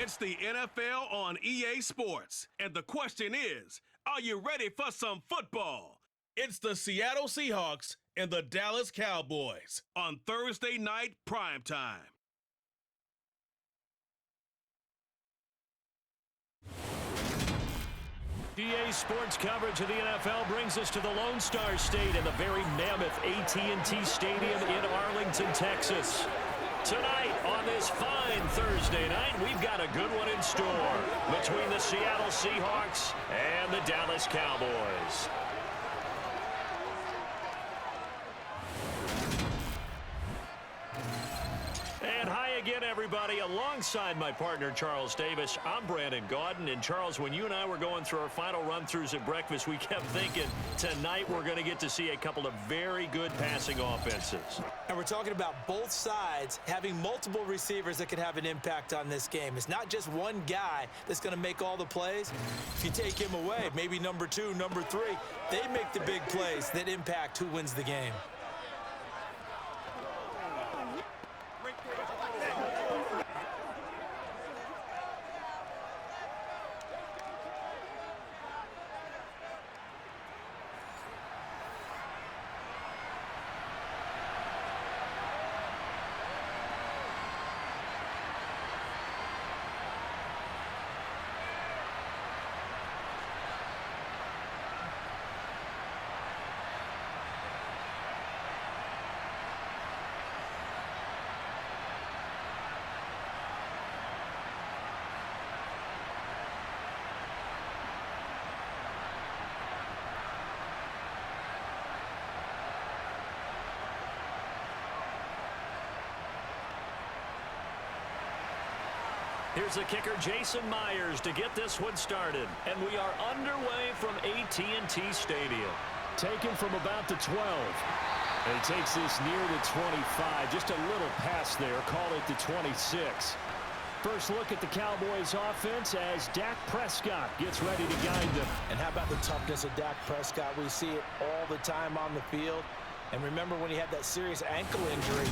It's the NFL on EA Sports. And the question is, are you ready for some football? It's the Seattle Seahawks and the Dallas Cowboys on Thursday night primetime. EA Sports coverage of the NFL brings us to the Lone Star State and the very mammoth AT&T Stadium in Arlington, Texas. Tonight, on this fine Thursday night, we've got a good one in store between the Seattle Seahawks and the Dallas Cowboys. And hi again, everybody. Alongside my partner, Charles Davis, I'm Brandon Gaudin. And, Charles, when you and I were going through our final run-throughs at breakfast, we kept thinking tonight we're going to get to see a couple of very good passing offenses. And we're talking about both sides having multiple receivers that could have an impact on this game. It's not just one guy that's going to make all the plays. If you take him away, maybe number 2, number 3, they make the big plays that impact who wins the game. Here's the kicker, Jason Myers, to get this one started. And we are underway from AT&T Stadium. Taken from about the 12. And he takes this near the 25. Just a little pass there. Call it the 26. First look at the Cowboys offense as Dak Prescott gets ready to guide them. And how about the toughness of Dak Prescott? We see it all the time on the field. And remember when he had that serious ankle injury,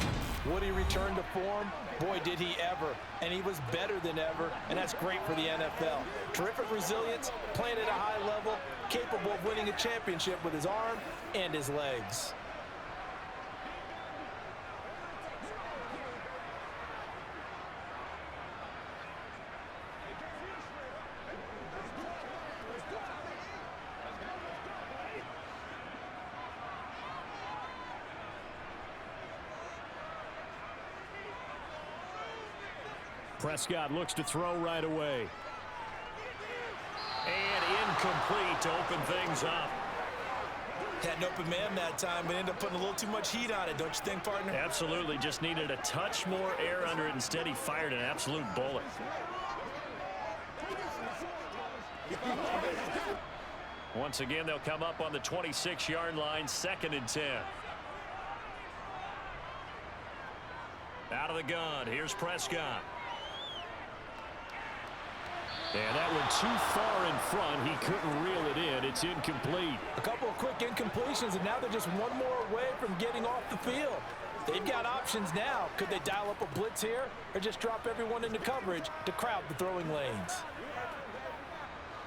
would he return to form? Boy, did he ever. And he was better than ever, and that's great for the NFL. Terrific resilience, playing at a high level, capable of winning a championship with his arm and his legs. Prescott looks to throw right away. And incomplete to open things up. Had an open man that time, but ended up putting a little too much heat on it, don't you think, partner? Absolutely. Just needed a touch more air under it. Instead, he fired an absolute bullet. Once again, they'll come up on the 26-yard line, 2nd and 10. Out of the gun, here's Prescott. And that went too far in front. He couldn't reel it in. It's incomplete. A couple of quick incompletions, and now they're just one more away from getting off the field. They've got options now. Could they dial up a blitz here or just drop everyone into coverage to crowd the throwing lanes?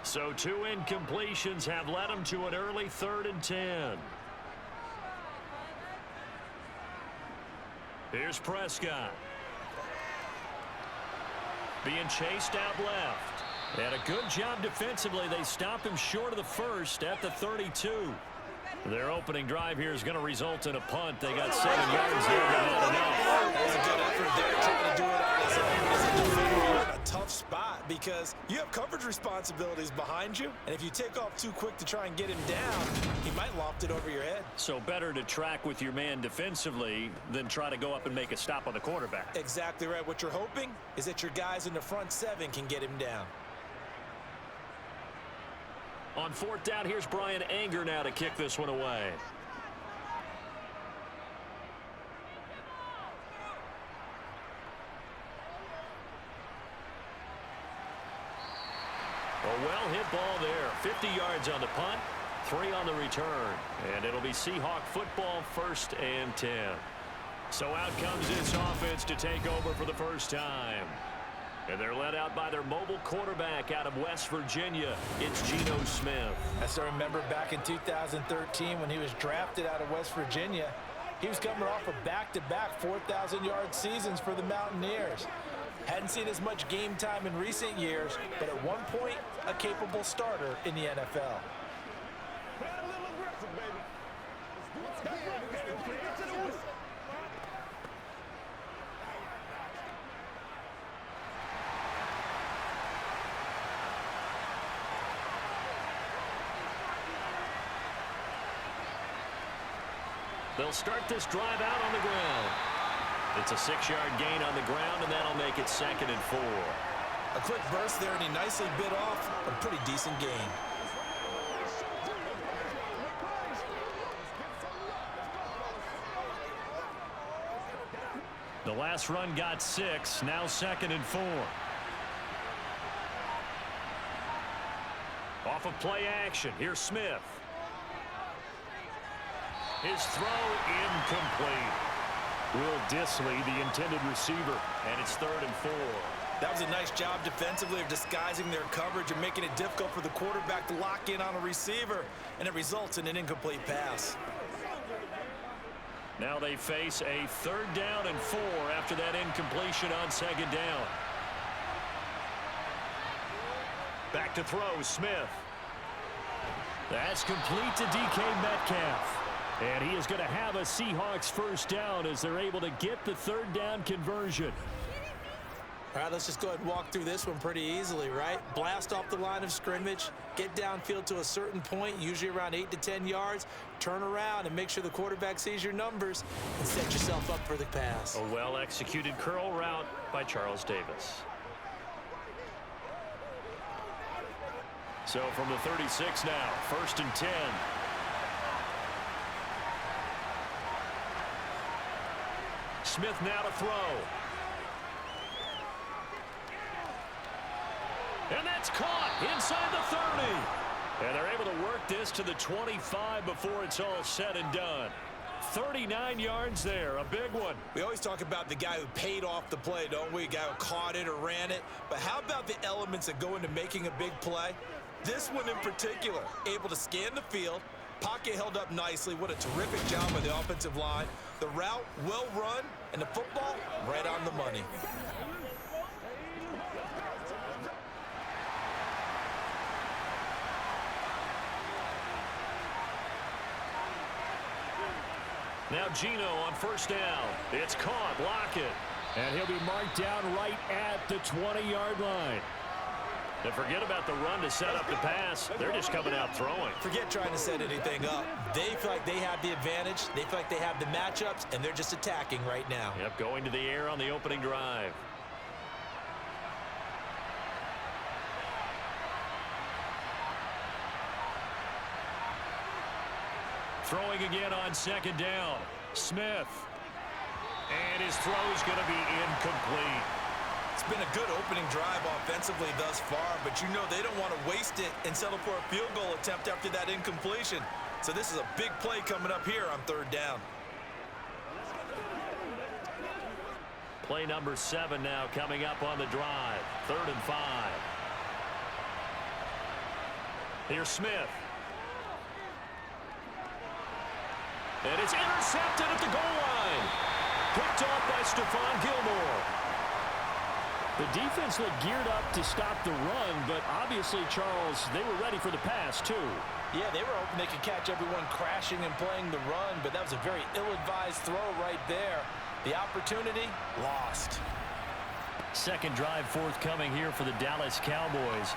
So 2 incompletions have led them to an early 3rd and 10. Here's Prescott. Being chased out left. And a good job defensively. They stop him short of the first at the 32. Their opening drive here is going to result in a punt. They got 7 yards there. That was a good effort there, trying to do it as a defender. You're in a tough spot because you have coverage responsibilities behind you. And if you take off too quick to try and get him down, he might loft it over your head. So better to track with your man defensively than try to go up and make a stop on the quarterback. Exactly right. What you're hoping is that your guys in the front 7 can get him down. On 4th down, here's Brian Anger now to kick this one away. A well-hit ball there. 50 yards on the punt, 3 on the return. And it'll be Seahawk football, 1st and 10. So out comes this offense to take over for the first time. And they're led out by their mobile quarterback out of West Virginia. It's Geno Smith. I still remember back in 2013 when he was drafted out of West Virginia. He was coming off of back-to-back 4,000-yard seasons for the Mountaineers. Hadn't seen as much game time in recent years, but at one point, a capable starter in the NFL. They'll start this drive out on the ground. It's a 6-yard gain on the ground, and that'll make it 2nd and 4. A quick burst there, and he nicely bit off a pretty decent gain. The last run got 6, now 2nd and 4. Off of play action, here's Smith. His throw incomplete. Will Dissly, the intended receiver, and it's 3rd and 4. That was a nice job defensively of disguising their coverage and making it difficult for the quarterback to lock in on a receiver, and it results in an incomplete pass. Now they face a 3rd down and 4 after that incompletion on 2nd down. Back to throw, Smith. That's complete to DK Metcalf. And he is going to have a Seahawks 1st down as they're able to get the 3rd down conversion. All right, let's just go ahead and walk through this one pretty easily, right? Blast off the line of scrimmage, get downfield to a certain point, usually around 8 to 10 yards, turn around and make sure the quarterback sees your numbers and set yourself up for the pass. A well-executed curl route by Charles Davis. So from the 36 now, 1st and 10. Smith now to throw. And that's caught inside the 30. And they're able to work this to the 25 before it's all said and done. 39 yards there, a big one. We always talk about the guy who paid off the play, don't we? A guy who caught it or ran it. But how about the elements that go into making a big play? This one in particular, able to scan the field, pocket held up nicely. What a terrific job by the offensive line. The route well run, and the football right on the money. Now Geno on 1st down. It's caught, Lockett. And he'll be marked down right at the 20-yard line. And forget about the run to set up the pass. They're just coming out throwing. Forget trying to set anything up. They feel like they have the advantage. They feel like they have the matchups, and they're just attacking right now. Yep, going to the air on the opening drive. Throwing again on 2nd down. Smith. And his throw is going to be incomplete. It's been a good opening drive offensively thus far, but you know they don't want to waste it and settle for a field goal attempt after that incompletion. So this is a big play coming up here on 3rd down. Play number 7 now coming up on the drive. 3rd and 5. Here's Smith. And it's intercepted at the goal line. Picked off by Stephon Gilmore. The defense looked geared up to stop the run, but obviously, Charles, they were ready for the pass, too. Yeah, they were hoping they could catch everyone crashing and playing the run, but that was a very ill-advised throw right there. The opportunity, lost. 2nd drive forthcoming here for the Dallas Cowboys.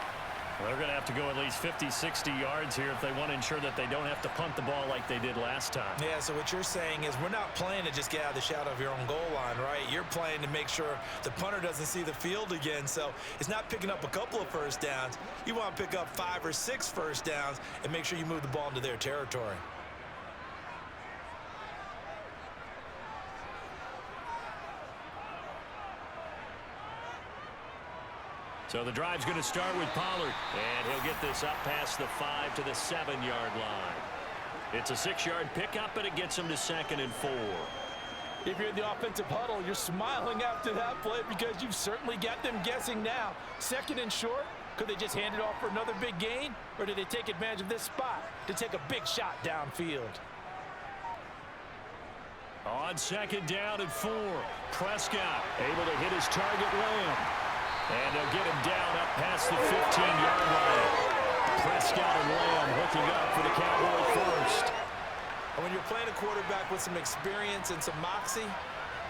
Well, they're going to have to go at least 50, 60 yards here if they want to ensure that they don't have to punt the ball like they did last time. Yeah, so what you're saying is we're not playing to just get out of the shadow of your own goal line, right? You're playing to make sure the punter doesn't see the field again. So it's not picking up a couple of 1st downs. You want to pick up 5 or 6 1st downs and make sure you move the ball into their territory. So the drive's going to start with Pollard. And he'll get this up past the 5 to the 7-yard line. It's a 6-yard pickup, and it gets him to 2nd and 4. If you're in the offensive huddle, you're smiling after that play because you've certainly got them guessing now. Second and short, could they just hand it off for another big gain? Or did they take advantage of this spot to take a big shot downfield? On second down and 4, Prescott able to hit his target Lamb. And they'll get him down up past the 15-yard line. Prescott and Lamb hooking up for the Cowboys first. And when you're playing a quarterback with some experience and some moxie,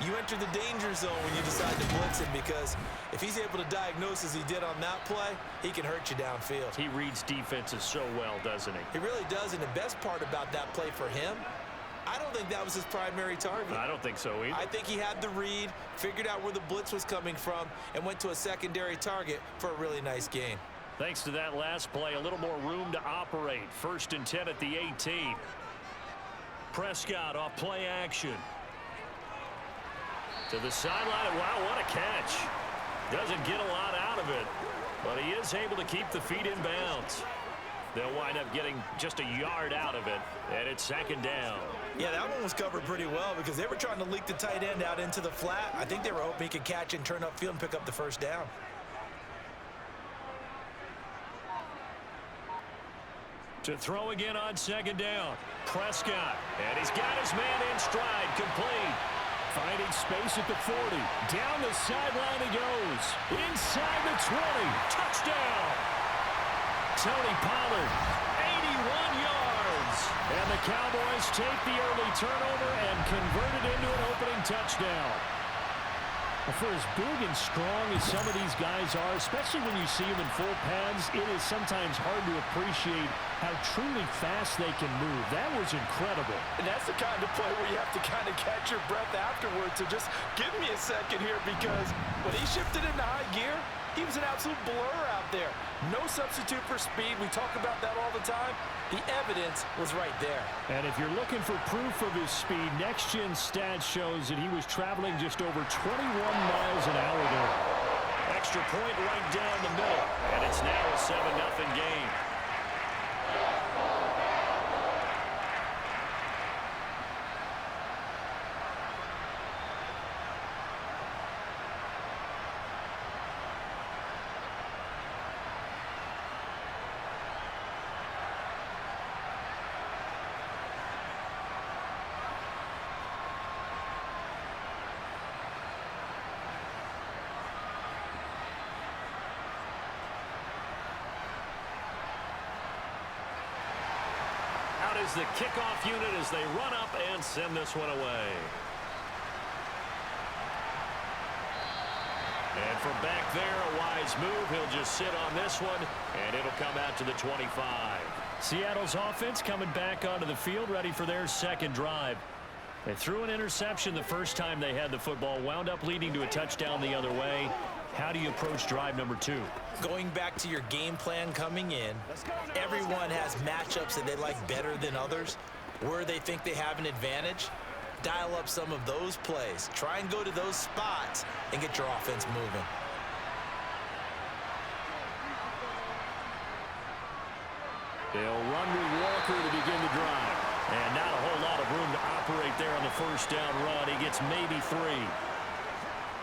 you enter the danger zone when you decide to blitz him, because if he's able to diagnose as he did on that play, he can hurt you downfield. He reads defenses so well, doesn't he? He really does, and the best part about that play for him, I don't think that was his primary target. I don't think so either. I think he had the read, figured out where the blitz was coming from, and went to a secondary target for a really nice gain. Thanks to that last play, a little more room to operate. 1st and 10 at the 18. Prescott off play action. To the sideline. Wow, what a catch. Doesn't get a lot out of it, but he is able to keep the feet in bounds. They'll wind up getting just a yard out of it, and it's 2nd down. Yeah, that one was covered pretty well because they were trying to leak the tight end out into the flat. I think they were hoping he could catch and turn upfield and pick up the 1st down. To throw again on 2nd down. Prescott, and he's got his man in stride, complete. Finding space at the 40. Down the sideline he goes. Inside the 20. Touchdown. Tony Pollard, 81 yards. And the Cowboys take the early turnover and convert it into an opening touchdown. Well, for as big and strong as some of these guys are, especially when you see them in full pads, it is sometimes hard to appreciate how truly fast they can move. That was incredible. And that's the kind of play where you have to kind of catch your breath afterwards. So just give me a second here, because when he shifted into high gear, he was an absolute blur out there. No substitute for speed. We talk about that all the time. The evidence was right there. And if you're looking for proof of his speed, Next Gen Stats shows that he was traveling just over 21 miles an hour there. Extra point right down the middle, and it's now a 7-0 game. Out is the kickoff unit as they run up and send this one away. And from back there, a wise move. He'll just sit on this one, and it'll come out to the 25. Seattle's offense coming back onto the field, ready for their 2nd drive. They threw an interception the first time they had the football, wound up leading to a touchdown the other way. How do you approach drive number 2? Going back to your game plan coming in, everyone has matchups that they like better than others, where they think they have an advantage. Dial up some of those plays. Try and go to those spots and get your offense moving. They'll run with Walker to begin the drive. And not a whole lot of room to operate there on the 1st down run. He gets maybe 3.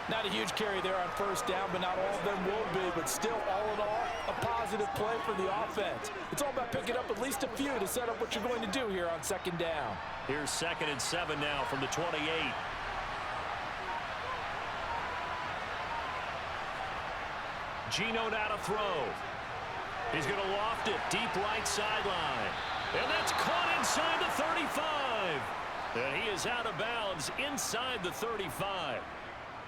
Not a huge carry there on 1st down, but not all of them will be. But still, all in all, a positive play for the offense. It's all about picking up at least a few to set up what you're going to do here on 2nd down. Here's 2nd and 7 now from the 28. Geno now to throw. He's going to loft it deep right sideline. And that's caught inside the 35. And he is out of bounds inside the 35.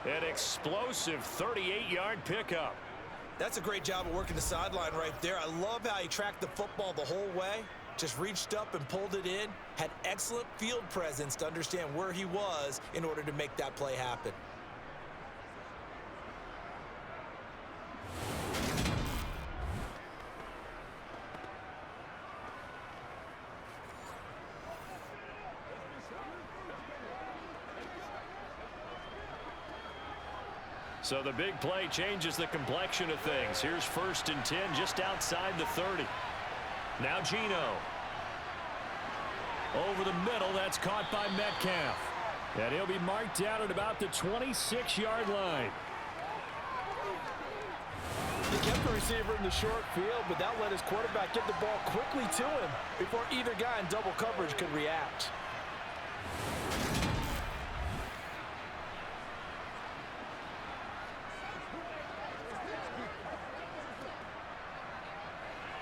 An explosive 38-yard pickup. That's a great job of working the sideline right there. I love how he tracked the football the whole way. Just reached up and pulled it in. Had excellent field presence to understand where he was in order to make that play happen. So the big play changes the complexion of things. Here's 1st and 10 just outside the 30. Now Geno. Over the middle, that's caught by Metcalf. And he'll be marked out at about the 26-yard line. He kept the receiver in the short field, but that let his quarterback get the ball quickly to him before either guy in double coverage could react.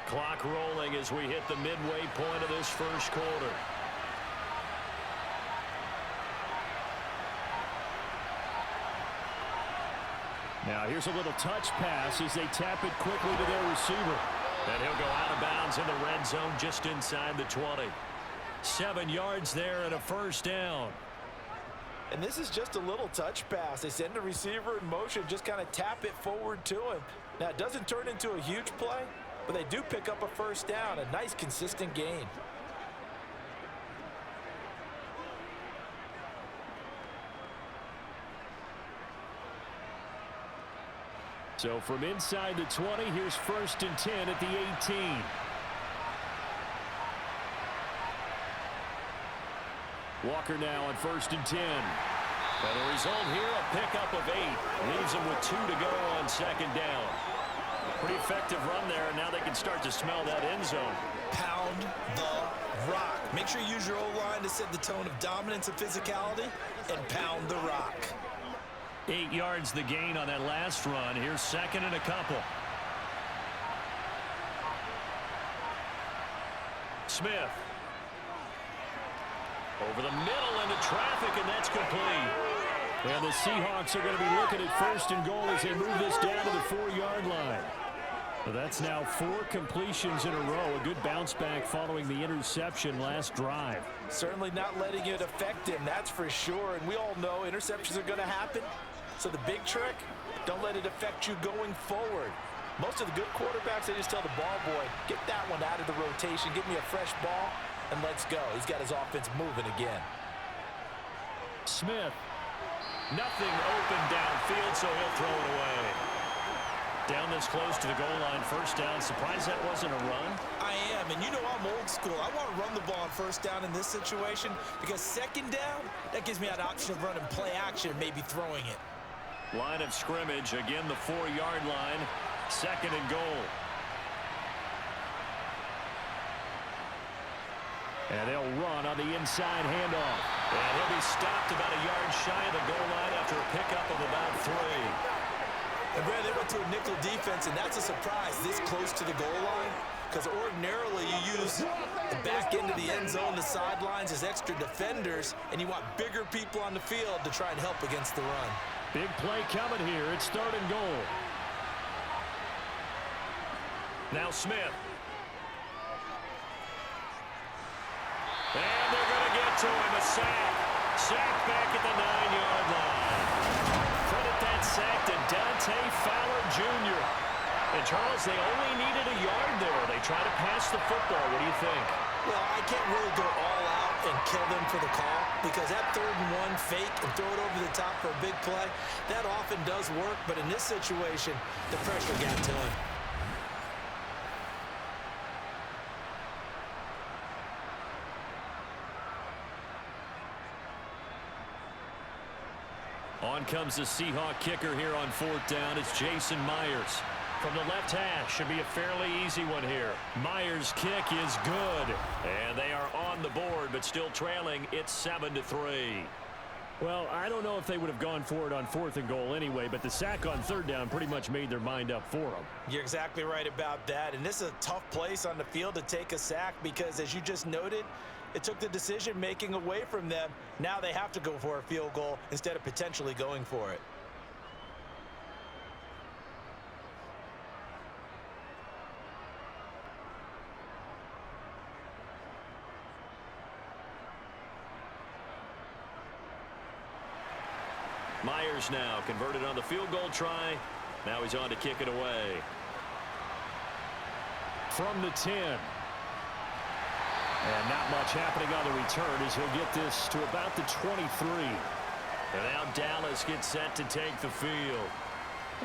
Clock rolling as we hit the midway point of this first quarter. Now here's a little touch pass as they tap it quickly to their receiver. And he'll go out of bounds in the red zone just inside the 20. 7 yards there and a first down. And this is just a little touch pass. They send the receiver in motion, just kind of tap it forward to him. Now, it doesn't turn into a huge play, but they do pick up a first down. A nice, consistent gain. So from inside the 20, here's 1st and 10 at the 18. Walker now on 1st and 10. And the result here, a pickup of 8. Leaves them with 2 to go on 2nd down. Pretty effective run there, and now they can start to smell that end zone. Pound the rock. Make sure you use your O-line to set the tone of dominance and physicality, and pound the rock. 8 yards the gain on that last run. Here's 2nd and a couple. Smith. Over the middle into traffic, and that's complete. And the Seahawks are going to be looking at 1st and goal as they move this down to the 4-yard line. Well, that's now 4 completions in a row. A good bounce back following the interception last drive. Certainly not letting it affect him, that's for sure. And we all know interceptions are going to happen. So the big trick, don't let it affect you going forward. Most of the good quarterbacks, they just tell the ball boy, get that one out of the rotation, give me a fresh ball, and let's go. He's got his offense moving again. Smith. Nothing open downfield, so he'll throw it away. Down this close to the goal line, 1st down. Surprised that wasn't a run? I am, and you know I'm old school. I want to run the ball on 1st down in this situation because 2nd down, that gives me an option of running play action and maybe throwing it. Line of scrimmage, again the 4-yard line, 2nd and goal. And they'll run on the inside handoff. And he'll be stopped about a yard shy of the goal line after a pickup of about 3. And Brad, they went to a nickel defense, and that's a surprise this close to the goal line because ordinarily you use the back end of the end zone, the sidelines as extra defenders, and you want bigger people on the field to try and help against the run. Big play coming here. It's 3rd and goal. Now Smith. And they're going to get to him, a sack. Sack back at the 9-yard line. Credit that sack to Dante Fowler Jr. And Charles, they only needed a yard there. They try to pass the football. What do you think? Well, I can't really go all out and kill them for the call because that 3rd and 1 fake and throw it over the top for a big play, that often does work. But in this situation, the pressure got to him. On comes the Seahawk kicker here on 4th down. It's Jason Myers. From the left hash, should be a fairly easy one here. Myers' kick is good. And they are on the board, but still trailing. It's 7-3. Well, I don't know if they would have gone for it on 4th and goal anyway, but the sack on 3rd down pretty much made their mind up for them. You're exactly right about that. And this is a tough place on the field to take a sack because, as you just noted, it took the decision-making away from them. Now they have to go for a field goal instead of potentially going for it. Myers now converted on the field goal try. Now he's on to kick it away. From the 10. And not much happening on the return as he'll get this to about the 23. And now Dallas gets set to take the field.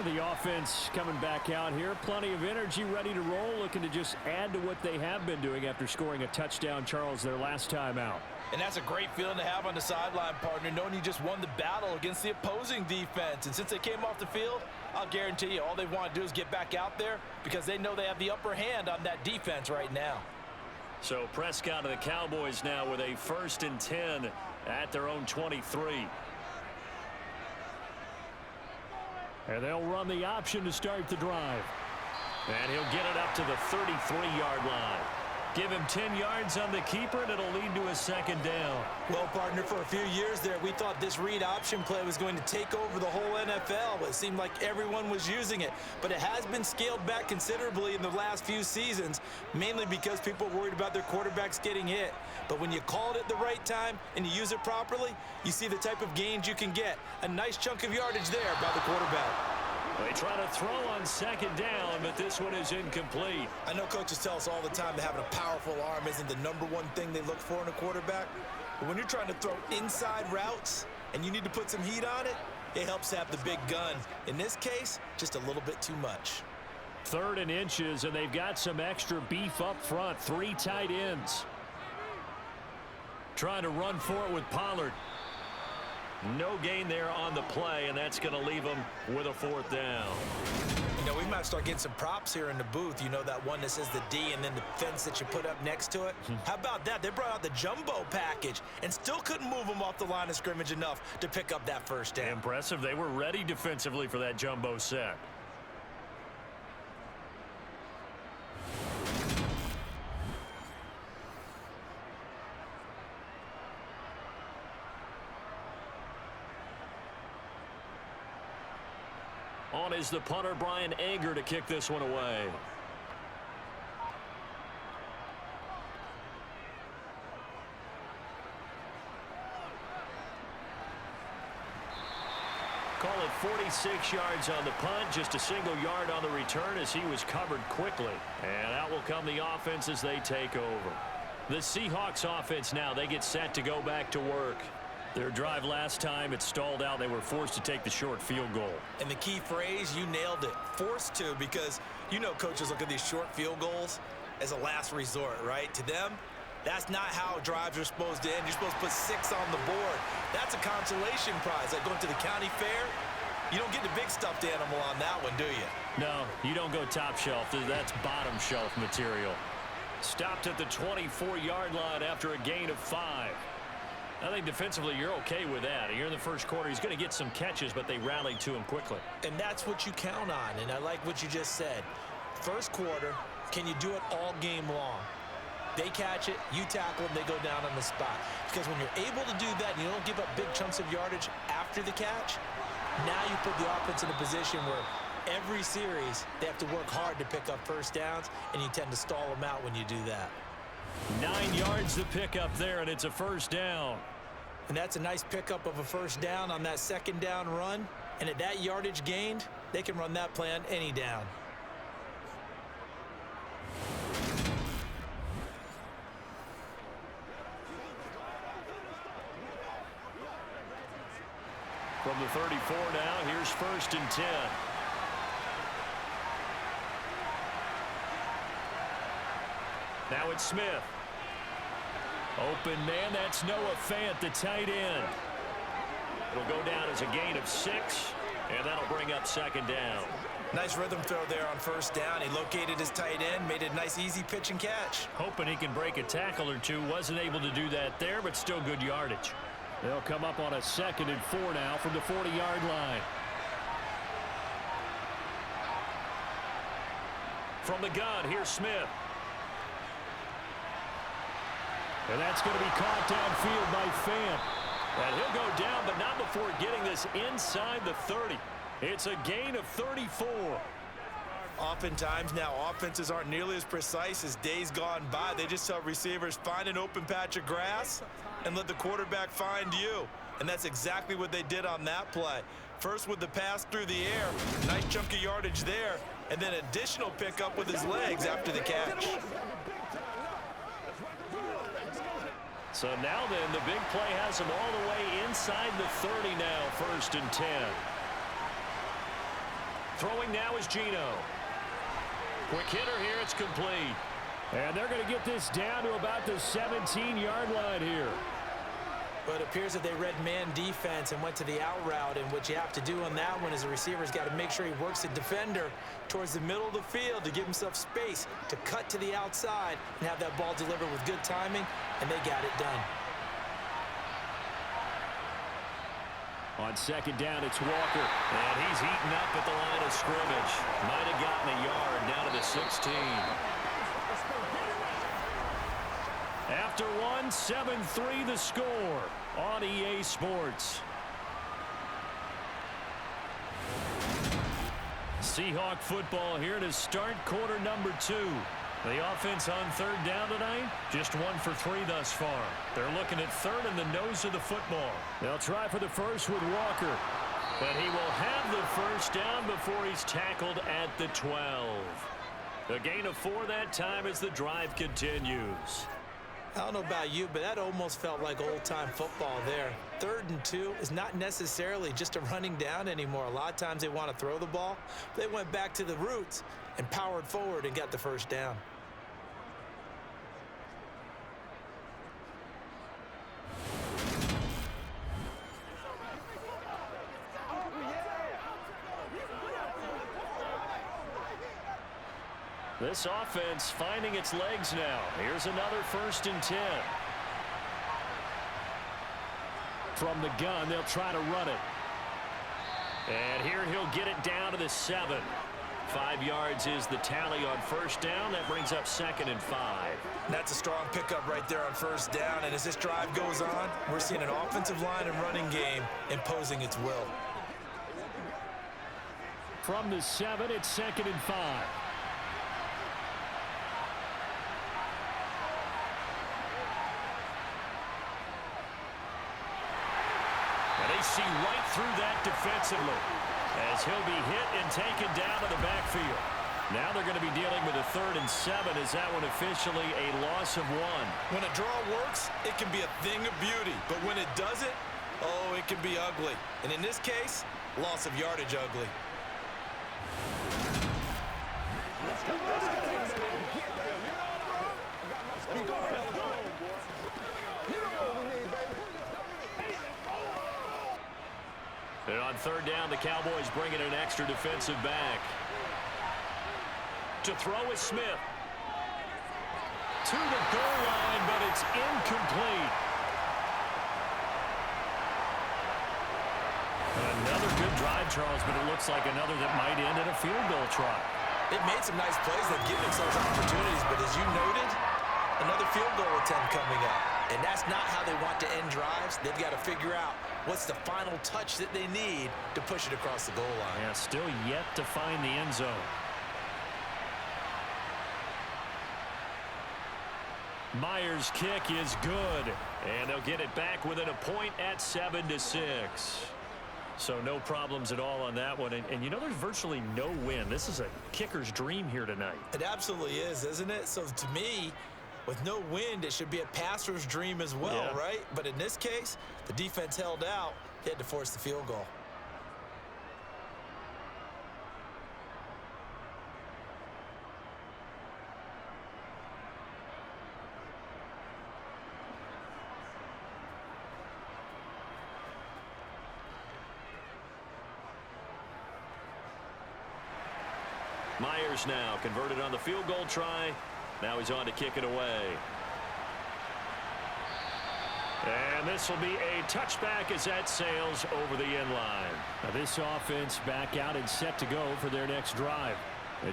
The offense coming back out here. Plenty of energy, ready to roll, looking to just add to what they have been doing after scoring a touchdown, Charles, their last time out. And that's a great feeling to have on the sideline, partner, knowing you just won the battle against the opposing defense. And since they came off the field, I'll guarantee you all they want to do is get back out there because they know they have the upper hand on that defense right now. So Prescott and the Cowboys now with a 1st and 10 at their own 23. And they'll run the option to start the drive. And he'll get it up to the 33-yard line. Give him 10 yards on the keeper, and it'll lead to a 2nd down. Well, partner, for a few years there, we thought this read option play was going to take over the whole NFL. It seemed like everyone was using it. But it has been scaled back considerably in the last few seasons, mainly because people are worried about their quarterbacks getting hit. But when you call it at the right time and you use it properly, you see the type of gains you can get. A nice chunk of yardage there by the quarterback. They try to throw on 2nd down, but this one is incomplete. I know coaches tell us all the time that having a powerful arm isn't the #1 thing they look for in a quarterback. But when you're trying to throw inside routes and you need to put some heat on it, it helps to have the big gun. In this case, just a little bit too much. 3rd and inches, and they've got some extra beef up front. 3 tight ends. Trying to run for it with Pollard. No gain there on the play, and that's going to leave them with a 4th down. You know, we might start getting some props here in the booth. You know, that one that says the D and then the fence that you put up next to it. How about that? They brought out the jumbo package and still couldn't move them off the line of scrimmage enough to pick up that 1st down. Impressive. They were ready defensively for that jumbo set. On is the punter, Brian Anger, to kick this one away. Call it 46 yards on the punt, just a single yard on the return as he was covered quickly. And out will come the offense as they take over. The Seahawks offense now, they get set to go back to work. Their drive last time, it stalled out. They were forced to take the short field goal. And the key phrase, you nailed it, forced to, because you know coaches look at these short field goals as a last resort, right? To them, that's not how drives are supposed to end. You're supposed to put 6 on the board. That's a consolation prize. Like going to the county fair, you don't get the big stuffed animal on that one, do you? No, you don't go top shelf. That's bottom shelf material. Stopped at the 24-yard line after a gain of 5. I think defensively you're okay with that. Here in the first quarter, he's going to get some catches, but they rallied to him quickly. And that's what you count on, and I like what you just said. First quarter, can you do it all game long? They catch it, you tackle them, they go down on the spot. Because when you're able to do that and you don't give up big chunks of yardage after the catch, now you put the offense in a position where every series they have to work hard to pick up 1st downs, and you tend to stall them out when you do that. 9 yards to pick up there, and it's a 1st down. And that's a nice pickup of a 1st down on that 2nd down run. And at that yardage gained, they can run that play on any down. From the 34 now, here's 1st and 10. Now it's Smith. Open man, that's Noah Fant, the tight end. It'll go down as a gain of 6, and that'll bring up 2nd down. Nice rhythm throw there on 1st down. He located his tight end, made it a nice easy pitch and catch. Hoping he can break a tackle or two. Wasn't able to do that there, but still good yardage. They'll come up on a 2nd and 4 now from the 40-yard line. From the gun, here's Smith. And that's going to be caught downfield by Fant. And he'll go down, but not before getting this inside the 30. It's a gain of 34. Oftentimes now, offenses aren't nearly as precise as days gone by. They just tell receivers, find an open patch of grass and let the quarterback find you. And that's exactly what they did on that play. First with the pass through the air, nice chunk of yardage there, and then additional pickup with his legs after the catch. So now then, the big play has him all the way inside the 30 now, 1st and 10. Throwing now is Geno. Quick hitter here. It's complete. And they're going to get this down to about the 17-yard line here. But it appears that they read man defense and went to the out route, and what you have to do on that one is the receiver's got to make sure he works the defender towards the middle of the field to give himself space to cut to the outside and have that ball delivered with good timing, and they got it done. On second down, it's Walker. And he's eaten up at the line of scrimmage. Might have gotten a yard down to the 16. After one, 7-3 the score on EA Sports. Seahawk football here to start quarter number 2. The offense on third down tonight, just 1 for 3 thus far. They're looking at third in the nose of the football. They'll try for the first with Walker. But he will have the first down before he's tackled at the 12. A gain of 4 that time as the drive continues. I don't know about you, but that almost felt like old-time football there. 3rd and 2 is not necessarily just a running down anymore. A lot of times they want to throw the ball. They went back to the roots and powered forward and got the first down. This offense finding its legs now. Here's another 1st and 10. From the gun, they'll try to run it. And here he'll get it down to the 7. 5 yards is the tally on first down. That brings up 2nd and 5. That's a strong pickup right there on first down. And as this drive goes on, we're seeing an offensive line and running game imposing its will. From the 7, it's 2nd and 5. See right through that defensively as he'll be hit and taken down to the backfield. Now they're going to be dealing with a 3rd and 7 as that one officially a loss of 1. When a draw works, it can be a thing of beauty. But when it doesn't, oh, it can be ugly. And in this case, loss of yardage ugly. And on third down, the Cowboys bring in an extra defensive back. To throw is Smith. To the goal line, but it's incomplete. Another good drive, Charles, but it looks like another that might end in a field goal try. They've made some nice plays. They've given themselves opportunities, but as you noted, another field goal attempt coming up. And that's not how they want to end drives. They've got to figure out what's the final touch that they need to push it across the goal line. Yeah, still yet to find the end zone. Myers' kick is good, and they'll get it back within a point at 7-6. So no problems at all on that one. And you know, there's virtually no win. This is a kicker's dream here tonight. It absolutely is, isn't it? So to me, with no wind, it should be a passer's dream as well, right? But in this case, the defense held out. They had to force the field goal. Myers now converted on the field goal try. Now he's on to kick it away. And this will be a touchback as that sails over the end line. Now this offense back out and set to go for their next drive.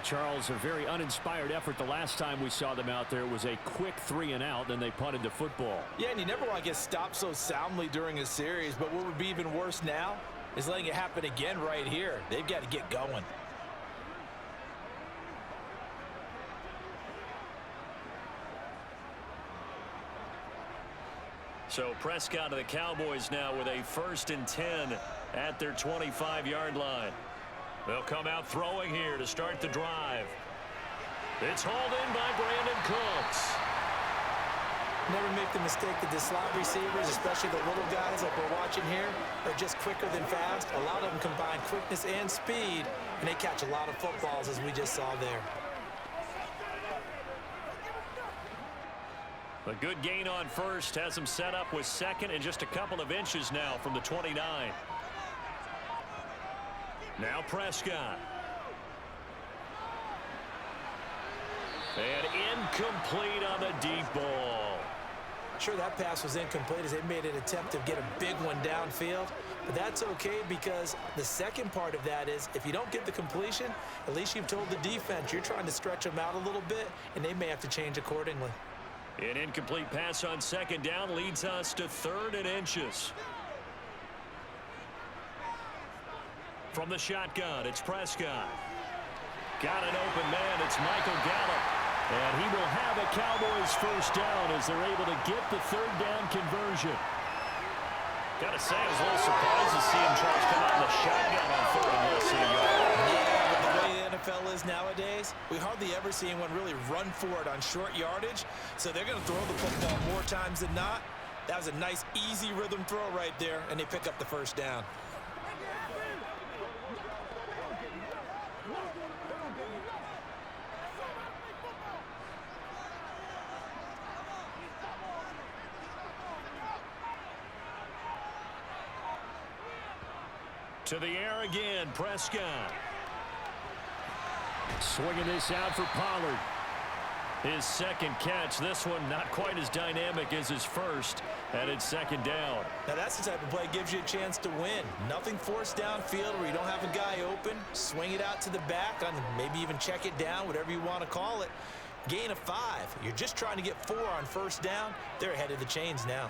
Charles, a very uninspired effort the last time we saw them out there. It was a quick 3 and out, then they punted the football. Yeah, and you never want to get stopped so soundly during a series, but what would be even worse now is letting it happen again right here. They've got to get going. So Prescott of the Cowboys now with a 1st and 10 at their 25-yard line. They'll come out throwing here to start the drive. It's hauled in by Brandon Cooks. Never make the mistake that the slot receivers, especially the little guys like we're watching here, are just quicker than fast. A lot of them combine quickness and speed, and they catch a lot of footballs, as we just saw there. A good gain on first has him set up with second and just a couple of inches now from the 29. Now Prescott. And incomplete on the deep ball. Sure, that pass was incomplete as they made an attempt to get a big one downfield. But that's okay because the second part of that is if you don't get the completion, at least you've told the defense you're trying to stretch them out a little bit, and they may have to change accordingly. An incomplete pass on second down leads us to 3rd and inches. From the shotgun, it's Prescott. Got an open man, it's Michael Gallup. And he will have a Cowboys first down as they're able to get the 3rd down conversion. Got to say, I was a little surprised to see him try to come out in the shotgun on 3rd and less than a yard. Yeah, but the way the NFL is nowadays, we hardly ever see anyone really run for it on short yardage. So they're going to throw the football more times than not. That was a nice, easy rhythm throw right there, and they pick up the first down. To the air again, Prescott. Swinging this out for Pollard. His second catch. This one not quite as dynamic as his first, and it's 2nd down. Now that's the type of play that gives you a chance to win. Nothing forced downfield where you don't have a guy open. Swing it out to the back, on maybe even check it down, whatever you want to call it. Gain of 5. You're just trying to get 4 on first down. They're ahead of the chains now.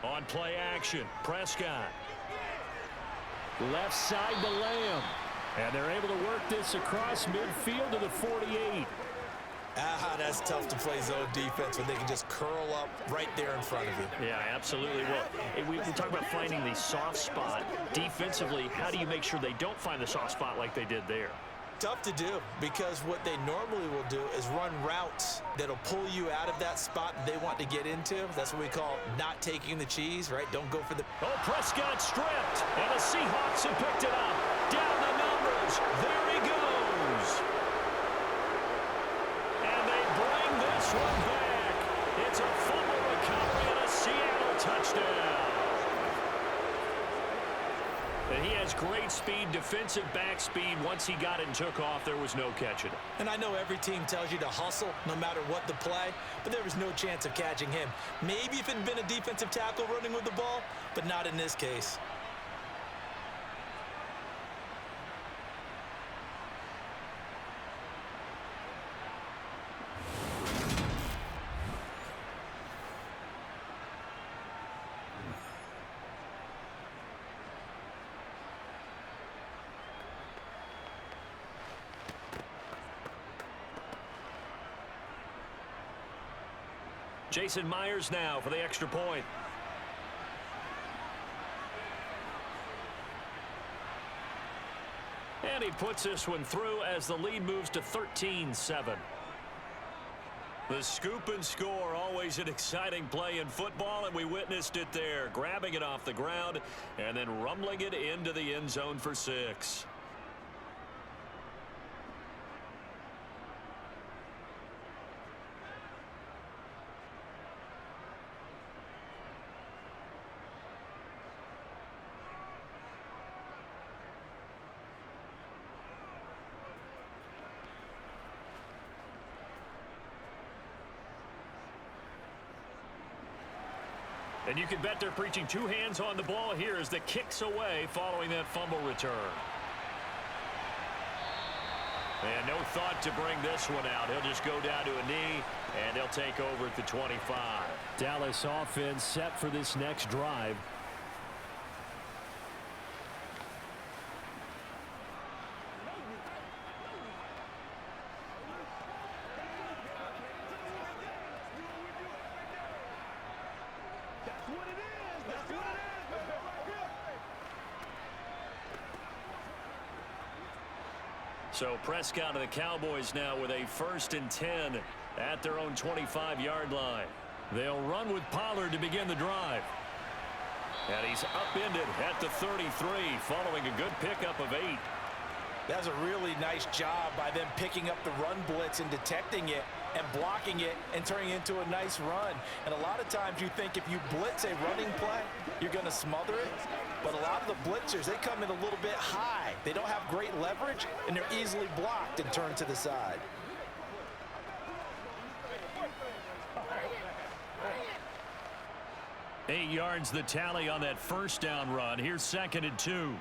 On play action, Prescott. Left side to Lamb. And they're able to work this across midfield to the 48. That's tough to play zone defense when they can just curl up right there in front of you. Yeah, absolutely. Well, we talk about finding the soft spot. Defensively, how do you make sure they don't find the soft spot like they did there? Tough to do because what they normally will do is run routes that'll pull you out of that spot that they want to get into. That's what we call not taking the cheese, right? Don't go for the... Oh, Prescott stripped, and the Seahawks have picked it up. Down the numbers. There he goes. And they bring this one back. It's a fumble recovery and a Seattle touchdown. And he has great speed, defensive back speed. Once he got it and took off, there was no catching it. And I know every team tells you to hustle no matter what the play, but there was no chance of catching him. Maybe if it had been a defensive tackle running with the ball, but not in this case. Jason Myers now for the extra point. And he puts this one through as the lead moves to 13-7. The scoop and score, always an exciting play in football, and we witnessed it there. Grabbing it off the ground and then rumbling it into the end zone for 6. And you can bet they're preaching 2 hands on the ball here as the kick's away following that fumble return. And no thought to bring this one out. He'll just go down to a knee, and they'll take over at the 25. Dallas offense set for this next drive. So Prescott of the Cowboys now with a 1st and 10 at their own 25-yard line. They'll run with Pollard to begin the drive. And he's upended at the 33 following a good pickup of 8. That's a really nice job by them picking up the run blitz and detecting it and blocking it and turning it into a nice run. And a lot of times you think if you blitz a running play, you're going to smother it. But a lot of the blitzers, they come in a little bit high. They don't have great leverage, and they're easily blocked and turned to the side. Eight yards the tally on that first down run. Here's 2nd and 2.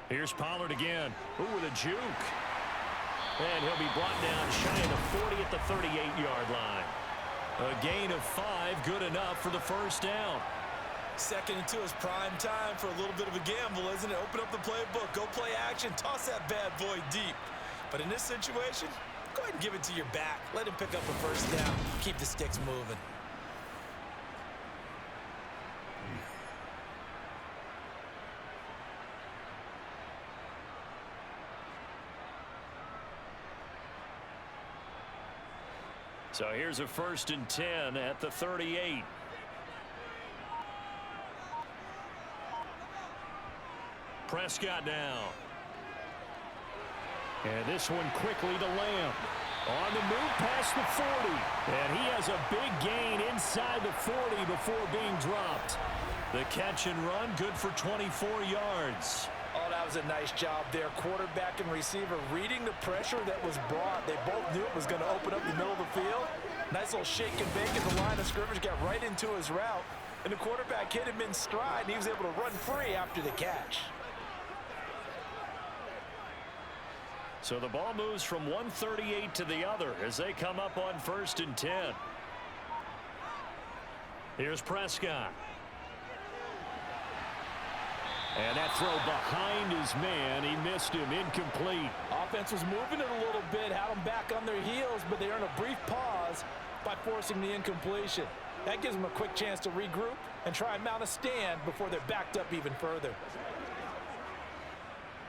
Here's Pollard again. Ooh, with a juke. And he'll be brought down shy of the 40 at the 38-yard line. A gain of 5, good enough for the first down. 2nd and 2 is prime time for a little bit of a gamble, isn't it? Open up the playbook, go play action, toss that bad boy deep. But in this situation, go ahead and give it to your back. Let him pick up a first down. Keep the sticks moving. So here's a 1st and 10 at the 38. Prescott now. And this one quickly to Lamb. On the move past the 40. And he has a big gain inside the 40 before being dropped. The catch and run, good for 24 yards. Oh, that was a nice job there. Quarterback and receiver reading the pressure that was brought. They both knew it was going to open up the middle of the field. Nice little shake and bake at the line of scrimmage. Got right into his route. And the quarterback hit him in stride. And he was able to run free after the catch. So the ball moves from 138 to the other as they come up on 1st and 10. Here's Prescott. And that throw behind his man. He missed him. Incomplete. Offense was moving it a little bit, had them back on their heels, but they earned a brief pause by forcing the incompletion. That gives them a quick chance to regroup and try and mount a stand before they're backed up even further.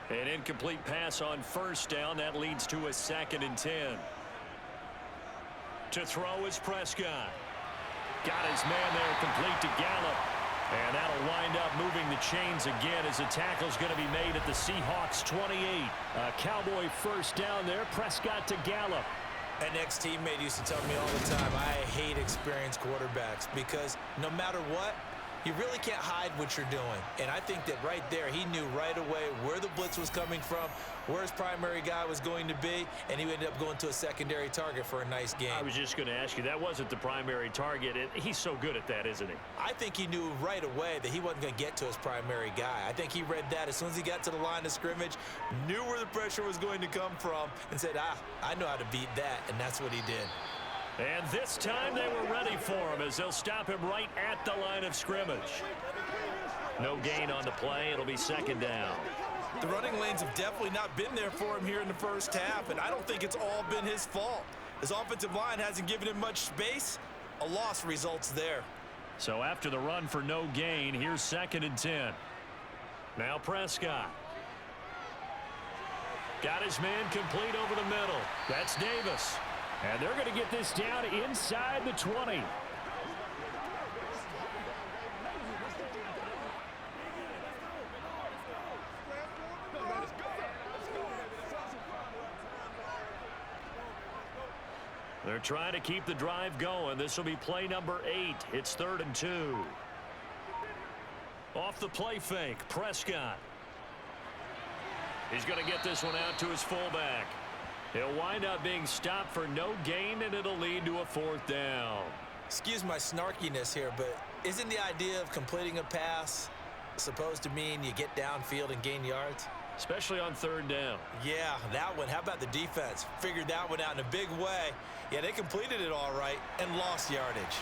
An incomplete pass on 1st down. That leads to a 2nd and 10. To throw is Prescott. Got his man there, complete to Gallup. And that'll wind up moving the chains again as the tackle's going to be made at the Seahawks 28. A Cowboy first down there. Prescott to Gallup. An ex-teammate used to tell me all the time, I hate experienced quarterbacks because no matter what, you really can't hide what you're doing. And I think that right there, he knew right away where the blitz was coming from, where his primary guy was going to be, and he ended up going to a secondary target for a nice game. I was just going to ask you, that wasn't the primary target. He's so good at that, isn't he? I think he knew right away that he wasn't going to get to his primary guy. I think he read that as soon as he got to the line of scrimmage, knew where the pressure was going to come from, and said, I know how to beat that, and that's what he did. And this time they were ready for him as they'll stop him right at the line of scrimmage. No gain on the play. It'll be 2nd down. The running lanes have definitely not been there for him here in the first half, and I don't think it's all been his fault. His offensive line hasn't given him much space. A loss results there. So after the run for no gain, here's 2nd and 10. Now Prescott. Got his man complete over the middle. That's Davis. And they're going to get this down inside the 20. They're trying to keep the drive going. This will be play number 8. It's 3rd and 2. Off the play fake, Prescott. He's going to get this one out to his fullback. He'll wind up being stopped for no gain, and it'll lead to a 4th down. Excuse my snarkiness here, but isn't the idea of completing a pass supposed to mean you get downfield and gain yards? Especially on 3rd down. Yeah, that one. How about the defense? Figured that one out in a big way. Yeah, they completed it all right and lost yardage.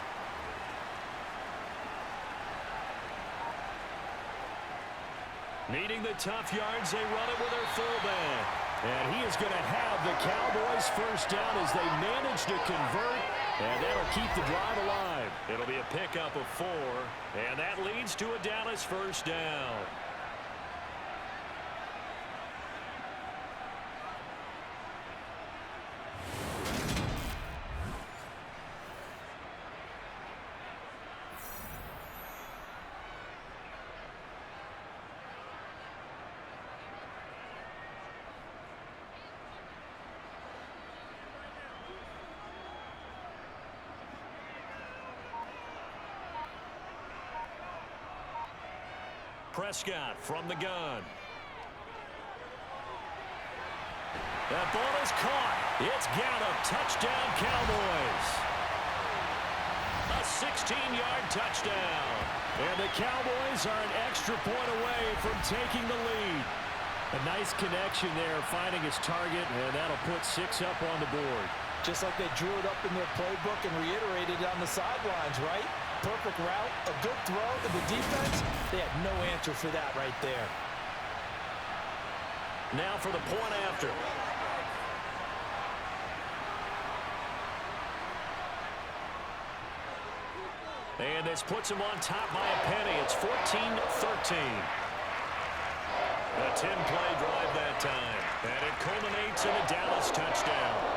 Needing the tough yards, they run it with their fullback. And he is going to have the Cowboys first down as they manage to convert, and that'll keep the drive alive. It'll be a pickup of 4, and that leads to a Dallas first down. Prescott from the gun. That ball is caught. It's Gallup. Touchdown, Cowboys. A 16-yard touchdown. And the Cowboys are an extra point away from taking the lead. A nice connection there, finding his target, and that'll put 6 up on the board. Just like they drew it up in their playbook and reiterated it on the sidelines, right? Perfect route, a good throw to the defense. They had no answer for that right there. Now for the point after. And this puts him on top by a penny. It's 14-13. A 10-play drive that time. And it culminates in a Dallas touchdown.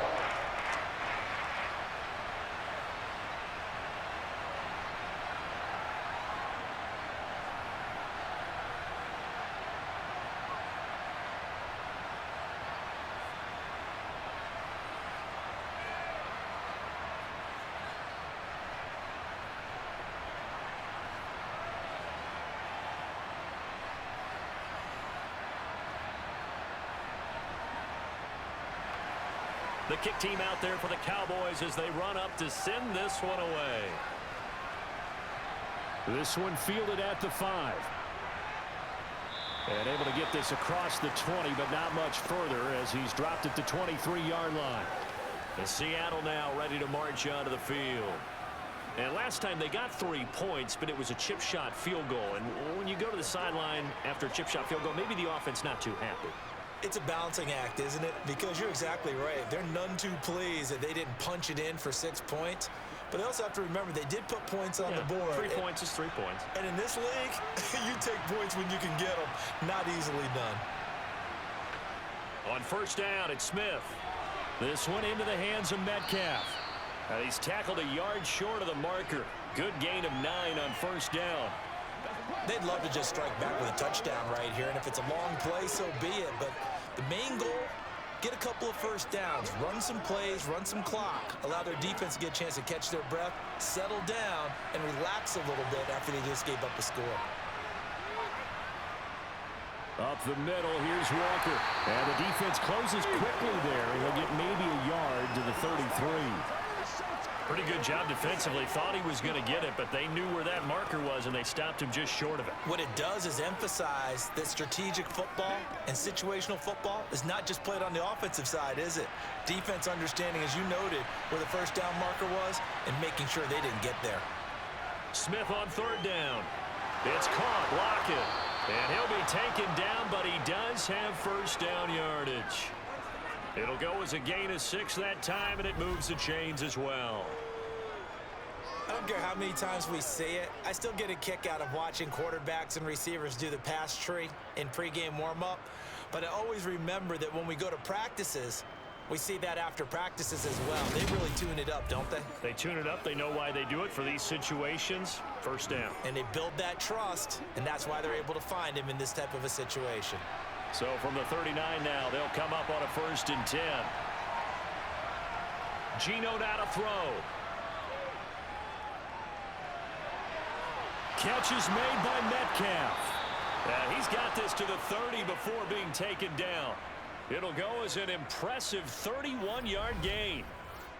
The kick team out there for the Cowboys as they run up to send this one away. This one fielded at the 5. And able to get this across the 20, but not much further as he's dropped it to 23-yard line. And Seattle now ready to march onto the field. And last time they got 3 points, but it was a chip shot field goal. And when you go to the sideline after a chip shot field goal, maybe the offense not too happy. It's a balancing act, isn't it? Because you're exactly right. They're none too pleased that they didn't punch it in for 6 points. But they also have to remember they did put points on the board. 3 points is 3 points. And in this league, you take points when you can get them. Not easily done. On first down, it's Smith. This one into the hands of Metcalf. He's tackled a yard short of the marker. Good gain of 9 on first down. They'd love to just strike back with a touchdown right here, and if it's a long play, so be it. But the main goal, get a couple of first downs, run some plays, run some clock, allow their defense to get a chance to catch their breath, settle down, and relax a little bit after they just gave up a score. Up the middle, here's Walker. And the defense closes quickly there, and he'll get maybe a yard to the 33. Pretty good job defensively. Thought he was going to get it, but they knew where that marker was, and they stopped him just short of it. What it does is emphasize that strategic football and situational football is not just played on the offensive side, is it? Defense understanding, as you noted, where the first down marker was and making sure they didn't get there. Smith on third down. It's caught, block it. And he'll be taken down, but he does have first down yardage. It'll go as a gain of 6 that time, and it moves the chains as well. I don't care how many times we see it. I still get a kick out of watching quarterbacks and receivers do the pass tree in pregame warm-up. But I always remember that when we go to practices, we see that after practices as well. They really tune it up, don't they? They tune it up. They know why they do it for these situations. First down. And they build that trust, and that's why they're able to find him in this type of a situation. So from the 39 now, they'll come up on a 1st and 10. Geno now to throw. Catch is made by Metcalf. He's got this to the 30 before being taken down. It'll go as an impressive 31-yard gain.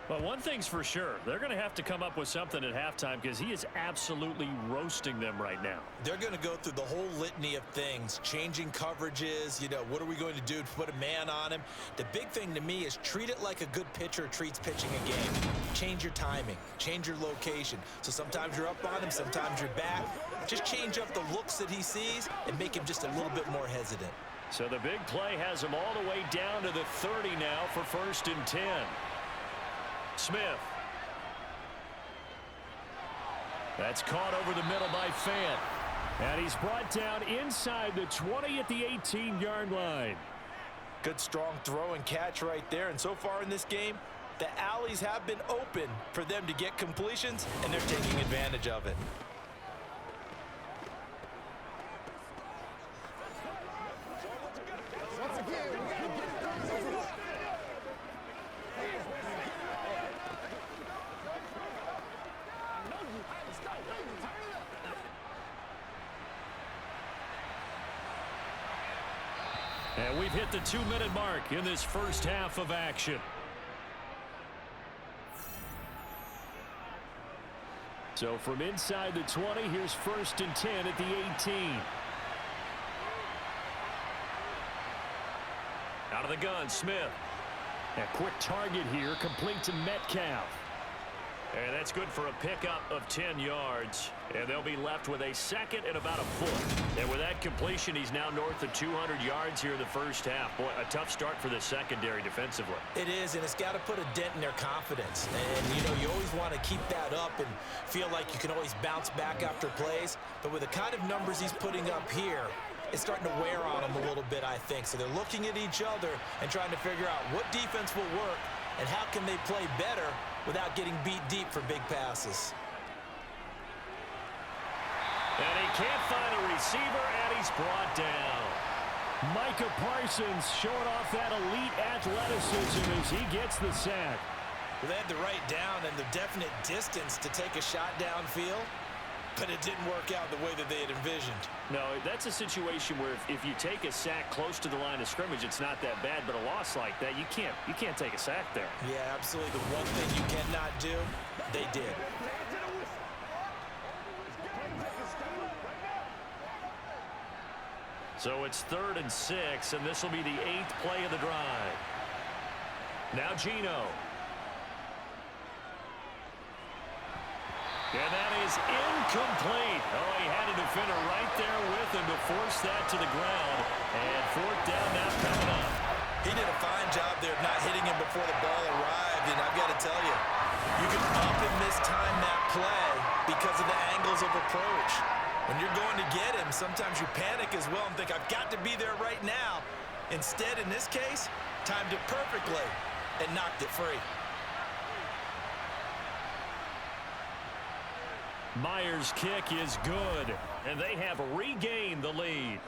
But one thing's for sure, they're going to have to come up with something at halftime because he is absolutely roasting them right now. They're going to go through the whole litany of things, changing coverages, what are we going to do to put a man on him? The big thing to me is treat it like a good pitcher treats pitching a game. Change your timing, change your location. So sometimes you're up on him, sometimes you're back. Just change up the looks that he sees and make him just a little bit more hesitant. So the big play has him all the way down to the 30 now for 1st and 10. Smith. That's caught over the middle by Fant. And he's brought down inside the 20 at the 18-yard line. Good strong throw and catch right there. And so far in this game, the alleys have been open for them to get completions, and they're taking advantage of it. And we've hit the 2-minute mark in this first half of action. So from inside the 20, here's 1st and 10 at the 18. Out of the gun, Smith. A quick target here, complete to Metcalf. And that's good for a pickup of 10 yards. And they'll be left with a 2nd and about a foot. And with that completion, he's now north of 200 yards here in the first half. Boy, a tough start for the secondary defensively. It is, and it's got to put a dent in their confidence. And, you always want to keep that up and feel like you can always bounce back after plays. But with the kind of numbers he's putting up here, it's starting to wear on them a little bit, I think. So they're looking at each other and trying to figure out what defense will work and how can they play better without getting beat deep for big passes. And he can't find a receiver, and he's brought down. Micah Parsons showing off that elite athleticism as he gets the sack. Well, they had the right down and the definite distance to take a shot downfield, but it didn't work out the way that they had envisioned. No, that's a situation where if you take a sack close to the line of scrimmage, it's not that bad, but a loss like that, you can't take a sack there. Yeah, absolutely. The one thing you cannot do, they did. So it's 3rd and 6, and this will be the 8th play of the drive. Now Geno. And that is incomplete. Oh, he had a defender right there with him to force that to the ground. And 4th down now coming up. He did a fine job there of not hitting him before the ball arrived. And I've got to tell you, you can up and mistime that play because of the angles of approach. When you're going to get him, sometimes you panic as well and think, I've got to be there right now. Instead, in this case, timed it perfectly and knocked it free. Myers' kick is good, and they have regained the lead.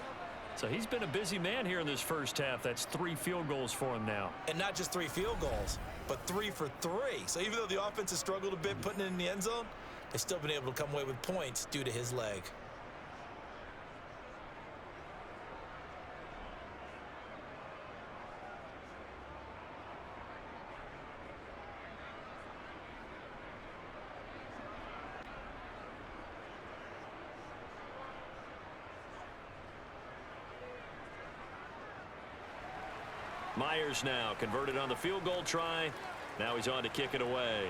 So he's been a busy man here in this first half. That's 3 field goals for him now. And not just 3 field goals, but 3 for 3. So even though the offense has struggled a bit putting it in the end zone, they've still been able to come away with points due to his leg. Myers now converted on the field goal try. Now he's on to kick it away.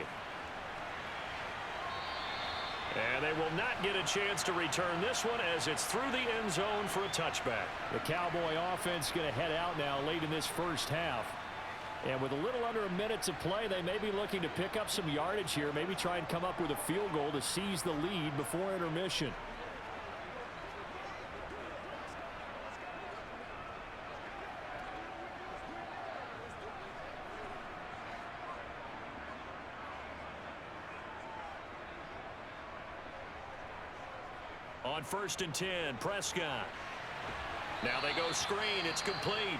And they will not get a chance to return this one as it's through the end zone for a touchback. The Cowboy offense going to head out now late in this first half. And with a little under a minute to play, they may be looking to pick up some yardage here, maybe try and come up with a field goal to seize the lead before intermission. On 1st and 10, Prescott. Now they go screen. It's complete.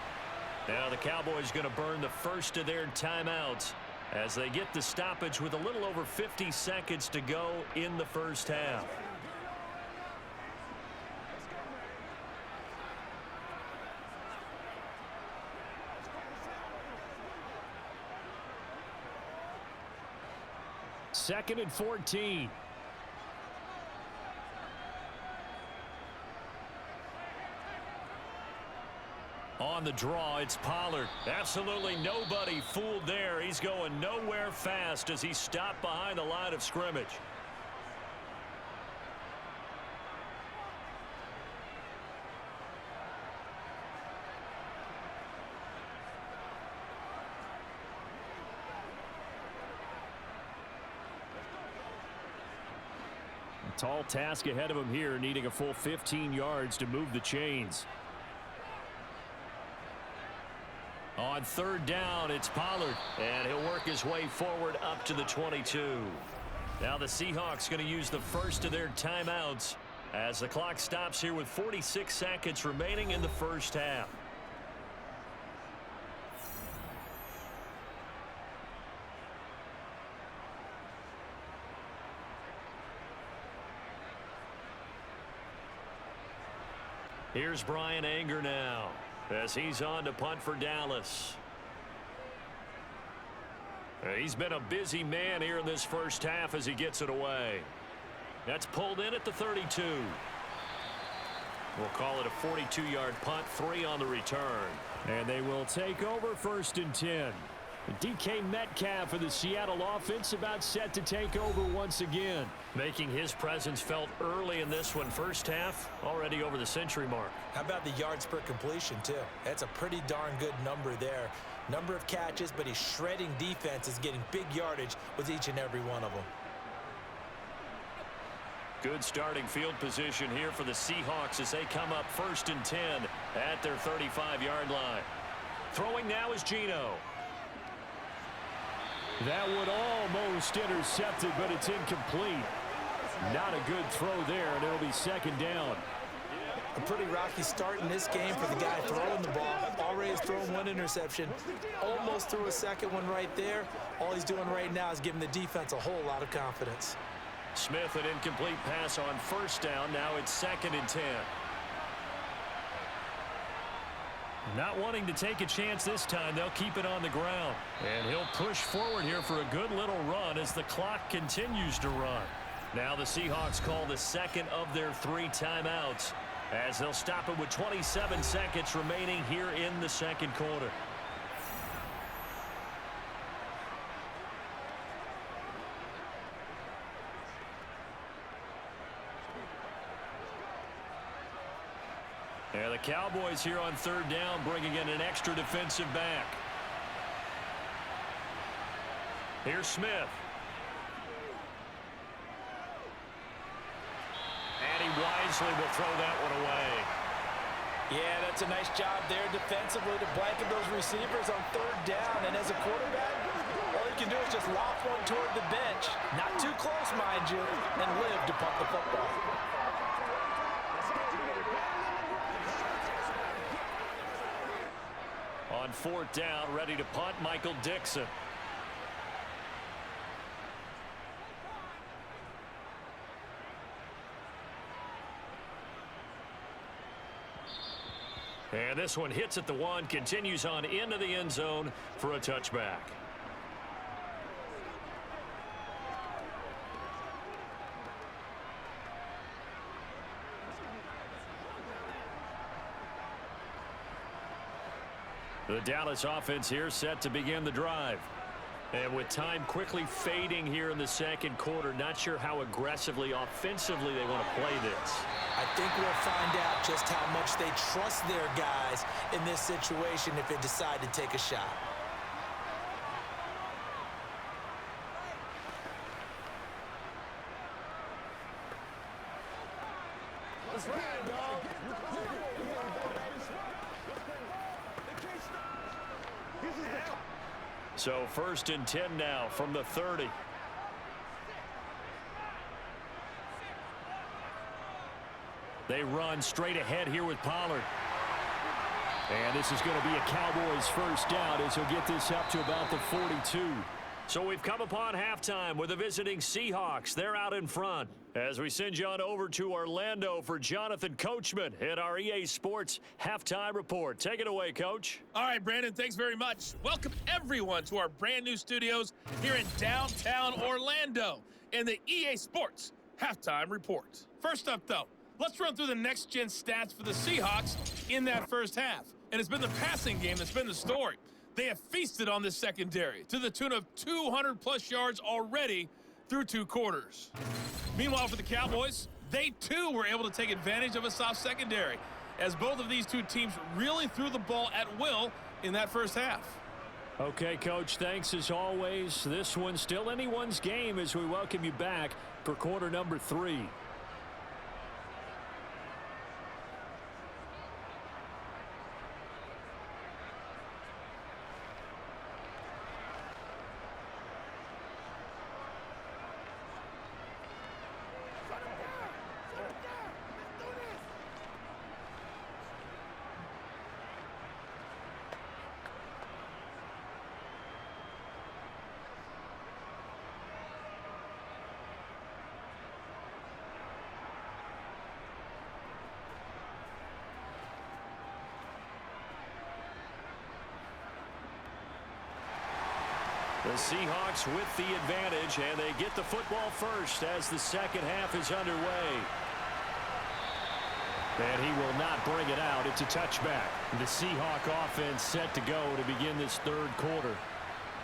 Now the Cowboys going to burn the first of their timeouts as they get the stoppage with a little over 50 seconds to go in the first half. Second and 14. On the draw, it's Pollard. Absolutely nobody fooled there. He's going nowhere fast as he's stopped behind the line of scrimmage. A tall task ahead of him here, needing a full 15 yards to move the chains. On 3rd down, it's Pollard, and he'll work his way forward up to the 22. Now the Seahawks going to use the first of their timeouts as the clock stops here with 46 seconds remaining in the first half. Here's Brian Anger now. as he's on to punt for Dallas. He's been a busy man here in this first half as he gets it away. That's pulled in at the 32. We'll call it a 42-yard punt, 3 on the return. And they will take over 1st and 10. DK Metcalf for the Seattle offense about set to take over once again. Making his presence felt early in this one. First half, already over the century mark. How about the yards per completion, too? That's a pretty darn good number there. Number of catches, but he's shredding defenses, getting big yardage with each and every one of them. Good starting field position here for the Seahawks as they come up 1st and 10 at their 35-yard line. Throwing now is Geno. That would almost intercept it, but it's incomplete. Not a good throw there, and it'll be 2nd down. A pretty rocky start in this game for the guy throwing the ball. Already has thrown 1 interception. Almost threw a second one right there. All he's doing right now is giving the defense a whole lot of confidence. Smith, an incomplete pass on 1st down. Now it's 2nd and 10. Not wanting to take a chance this time, they'll keep it on the ground. And he'll push forward here for a good little run as the clock continues to run. Now the Seahawks call the 2nd of their 3 timeouts as they'll stop it with 27 seconds remaining here in the 2nd quarter. And the Cowboys here on 3rd down, bringing in an extra defensive back. Here's Smith. And he wisely will throw that one away. Yeah, that's a nice job there defensively to blanket those receivers on 3rd down. And as a quarterback, all you can do is just loft one toward the bench. Not too close, mind you, and live to punt the football. On 4th down, ready to punt, Michael Dixon. And this one hits at the 1, continues on into the end zone for a touchback. The Dallas offense here set to begin the drive. And with time quickly fading here in the 2nd quarter, not sure how aggressively, offensively they want to play this. I think we'll find out just how much they trust their guys in this situation if they decide to take a shot. So 1st and 10 now from the 30. They run straight ahead here with Pollard. And this is going to be a Cowboys 1st down as he'll get this up to about the 42. So we've come upon halftime with the visiting Seahawks. They're out in front as we send you on over to Orlando for Jonathan Coachman at our EA Sports Halftime Report. Take it away, Coach. All right, Brandon, thanks very much. Welcome, everyone, to our brand new studios here in downtown Orlando in the EA Sports Halftime Report. First up, though, let's run through the next-gen stats for the Seahawks in that first half. And it's been the passing game that's been the story. They have feasted on this secondary to the tune of 200-plus yards already through 2 quarters. Meanwhile, for the Cowboys, they, too, were able to take advantage of a soft secondary as both of these 2 teams really threw the ball at will in that first half. Okay, Coach, thanks as always. This one's still anyone's game as we welcome you back for quarter number 3. The Seahawks with the advantage, and they get the football first as the second half is underway. And he will not bring it out. It's a touchback. The Seahawk offense set to go to begin this third quarter.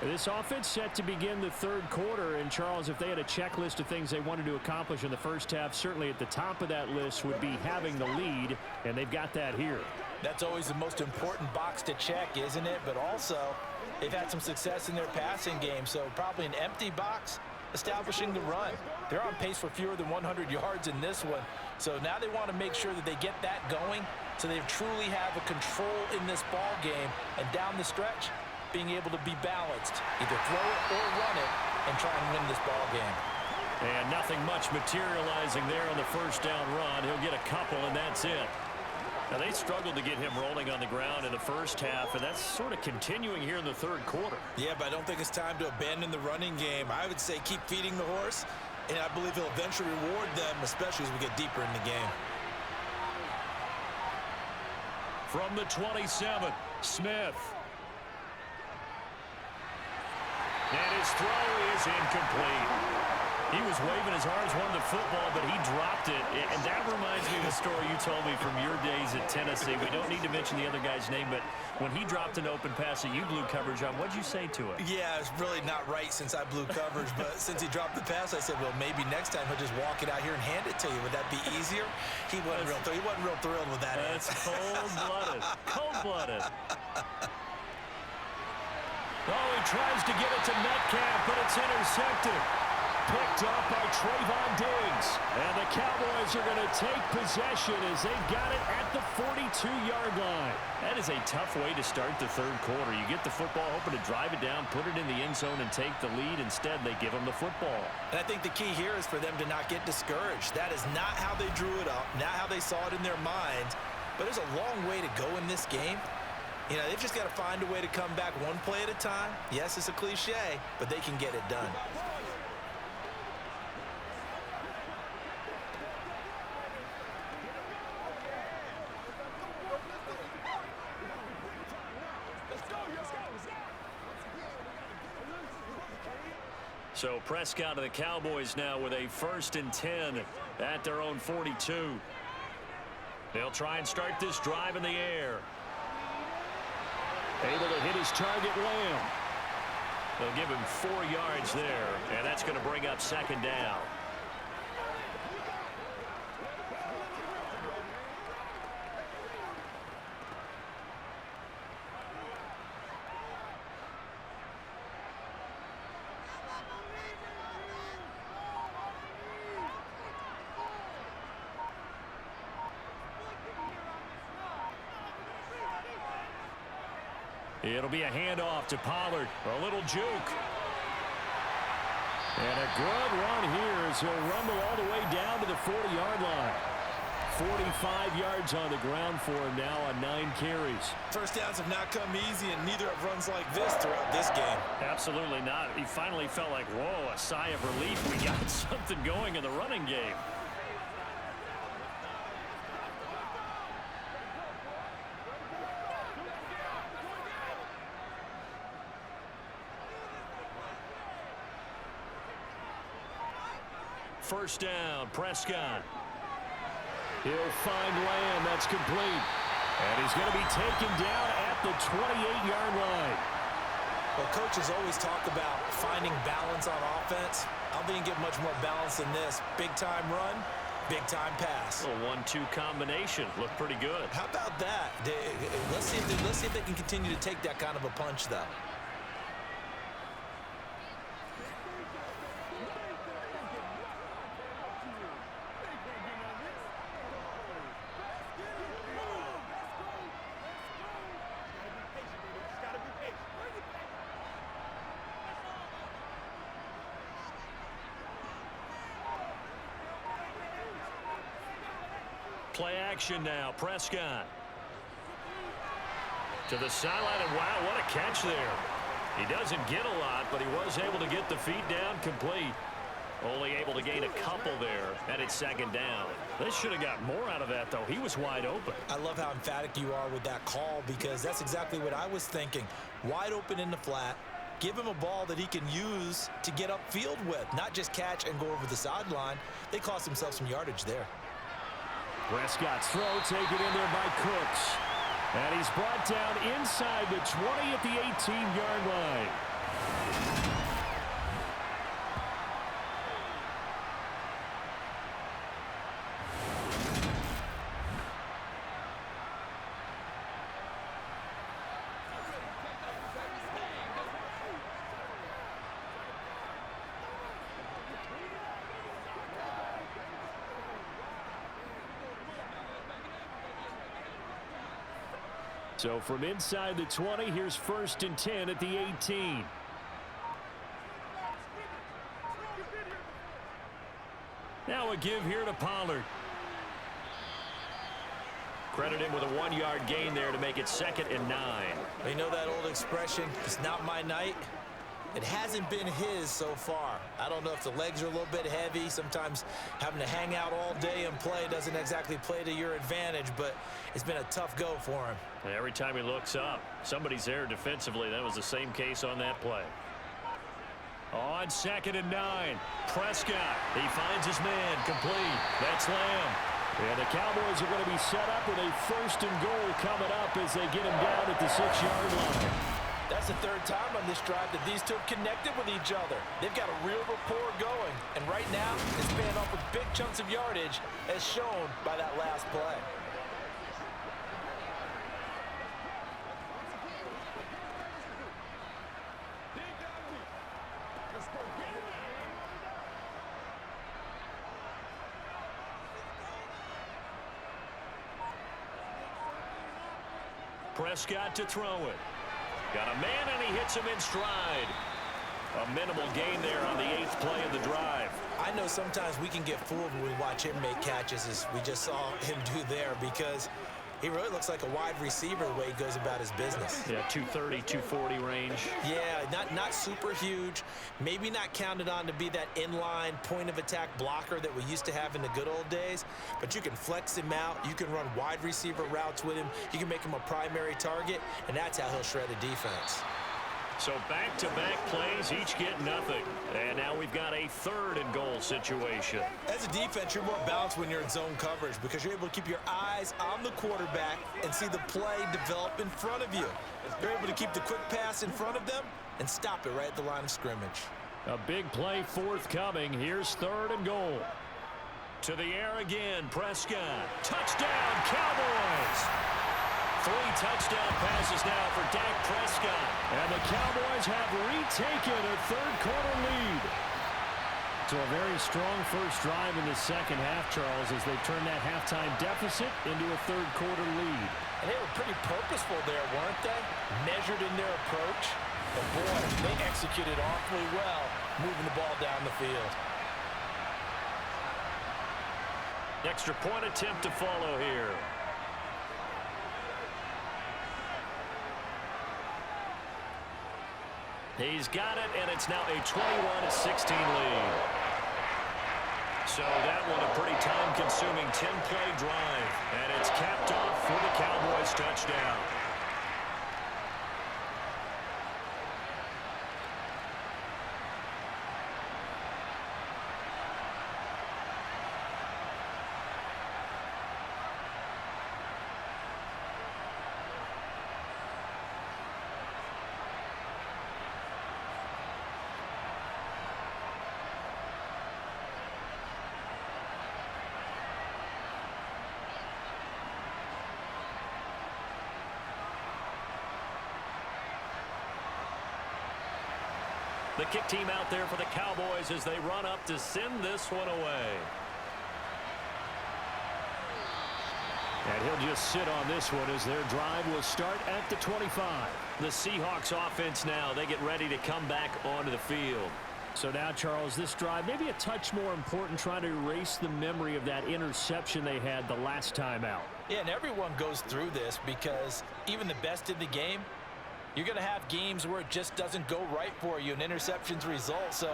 This offense set to begin the third quarter, and Charles, if they had a checklist of things they wanted to accomplish in the first half, certainly at the top of that list would be having the lead, and they've got that here. That's always the most important box to check, isn't it? But also, they've had some success in their passing game, so probably an empty box establishing the run. They're on pace for fewer than 100 yards in this one, so now they want to make sure that they get that going so they truly have a control in this ball game, and down the stretch, being able to be balanced, either throw it or run it, and try and win this ball game. And nothing much materializing there on the first down run. He'll get a couple, and that's it. Now, they struggled to get him rolling on the ground in the first half, and that's sort of continuing here in the third quarter. Yeah, but I don't think it's time to abandon the running game. I would say keep feeding the horse, and I believe he'll eventually reward them, especially as we get deeper in the game. From the 27, Smith. And his throw is incomplete. He was waving his arms, wanting the football, but he dropped it. And that reminds me of the story you told me from your days at Tennessee. We don't need to mention the other guy's name, but when he dropped an open pass that you blew coverage on, what'd you say to it? Yeah, it's really not right since I blew coverage, but since he dropped the pass, I said, well, maybe next time he'll just walk it out here and hand it to you. Would that be easier? He wasn't real thrilled with that. That's cold-blooded. Cold-blooded. Oh, he tries to get it to Metcalf, but it's intercepted. Picked up by Trayvon Diggs. And the Cowboys are going to take possession as they've got it at the 42-yard line. That is a tough way to start the third quarter. You get the football, hoping to drive it down, put it in the end zone, and take the lead. Instead, they give them the football. And I think the key here is for them to not get discouraged. That is not how they drew it up, not how they saw it in their minds. But there's a long way to go in this game. You know, they've just got to find a way to come back one play at a time. Yes, it's a cliche, but they can get it done. So Prescott of the Cowboys now with a 1st and 10 at their own 42. They'll try and start this drive in the air. Able to hit his target, Lamb. They'll give him 4 yards there, and that's going to bring up 2nd down. It'll be a handoff to Pollard. A little juke. And a good run here as he'll rumble all the way down to the 40-yard line. 45 yards on the ground for him now on 9 carries. First downs have not come easy, and neither have runs like this throughout this game. Absolutely not. He finally felt like, whoa, a sigh of relief. We got something going in the running game. First down, Prescott. He'll find Lamb. That's complete. And he's going to be taken down at the 28-yard line. Well, coaches always talk about finding balance on offense. I don't think you get much more balance than this. Big-time run, big-time pass. A 1-2 combination. Looked pretty good. How about that? Let's see if they can continue to take that kind of a punch, though. Play action now. Prescott. To the sideline, and wow, what a catch there. He doesn't get a lot, but he was able to get the feet down complete. Only able to gain a couple there, and it's 2nd down. They should have got more out of that, though. He was wide open. I love how emphatic you are with that call, because that's exactly what I was thinking. Wide open in the flat, Give him a ball that he can use to get upfield with, not just catch and go over the sideline. They cost themselves some yardage there. Prescott's throw taken in there by Cooks. And he's brought down inside the 20 at the 18-yard line. So from inside the 20, here's 1st and 10 at the 18. Now a give here to Pollard. Credit him with a 1-yard gain there to make it 2nd and 9. You know that old expression, it's not my night? It hasn't been his so far. I don't know if the legs are a little bit heavy. Sometimes having to hang out all day and play doesn't exactly play to your advantage, but it's been a tough go for him. Every time he looks up, somebody's there defensively. That was the same case on that play. On 2nd and 9, Prescott. He finds his man, complete. That's Lamb. And the Cowboys are going to be set up with a 1st and goal coming up as they get him down at the 6-yard line. That's the 3rd time on this drive that these two have connected with each other. They've got a real rapport going. And right now, it's paying off with big chunks of yardage, as shown by that last play. Prescott to throw it. Got a man, and he hits him in stride. A minimal gain there on the 8th play of the drive. I know sometimes we can get fooled when we watch him make catches, as we just saw him do there, because he really looks like a wide receiver the way he goes about his business. Yeah, 230, 240 range. Yeah, not super huge. Maybe not counted on to be that inline point-of-attack blocker that we used to have in the good old days. But you can flex him out. You can run wide receiver routes with him. You can make him a primary target, and that's how he'll shred a defense. So back-to-back plays, each get nothing. And now we've got a 3rd and goal situation. As a defense, you're more balanced when you're in zone coverage because you're able to keep your eyes on the quarterback and see the play develop in front of you. You're able to keep the quick pass in front of them and stop it right at the line of scrimmage. A big play forthcoming. Here's 3rd and goal. To the air again, Prescott. Touchdown, Cowboys! 3 touchdown passes now for Dak Prescott. And the Cowboys have retaken a 3rd-quarter lead. So a very strong first drive in the second half, Charles, as they turn that halftime deficit into a 3rd-quarter lead. And they were pretty purposeful there, weren't they? Measured in their approach. But boy, they executed awfully well, moving the ball down the field. Extra point attempt to follow here. He's got it, and it's now a 21-16 lead. So that one a pretty time-consuming 10-play drive, and it's capped off for the Cowboys touchdown. The kick team out there for the Cowboys as they run up to send this one away. And he'll just sit on this one as their drive will start at the 25. The Seahawks offense now, they get ready to come back onto the field. So now, Charles, this drive maybe a touch more important, trying to erase the memory of that interception they had the last time out. Yeah, and everyone goes through this because even the best in the game, you're going to have games where it just doesn't go right for you and interceptions result. So,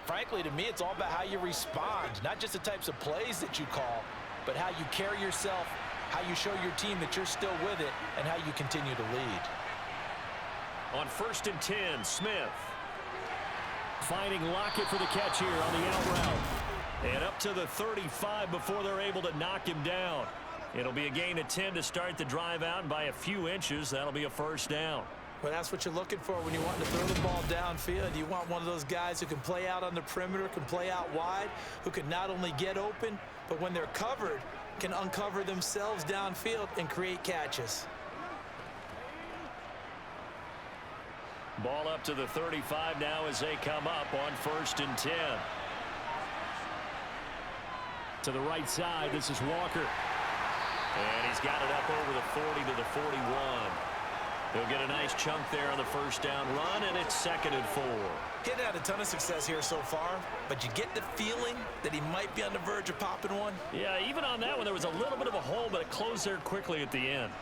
frankly, to me, it's all about how you respond, not just the types of plays that you call, but how you carry yourself, how you show your team that you're still with it, and how you continue to lead. on 1st and 10. Smith. Finding Lockett for the catch here on the out route. And up to the 35 before they're able to knock him down. It'll be a gain of 10 to start the drive out, and by a few inches, that'll be a first down. Well, that's what you're looking for when you want to throw the ball downfield. You want one of those guys who can play out on the perimeter, can play out wide, who can not only get open, but when they're covered, can uncover themselves downfield and create catches. Ball up to the 35 now as they come up on 1st and 10. To the right side, this is Walker. And he's got it up over the 40 to the 41. He'll get a nice chunk there on the first down run, and it's 2nd and 4. He hasn't had a ton of success here so far, but you get the feeling that he might be on the verge of popping one. Yeah, even on that one, there was a little bit of a hole, but it closed there quickly at the end.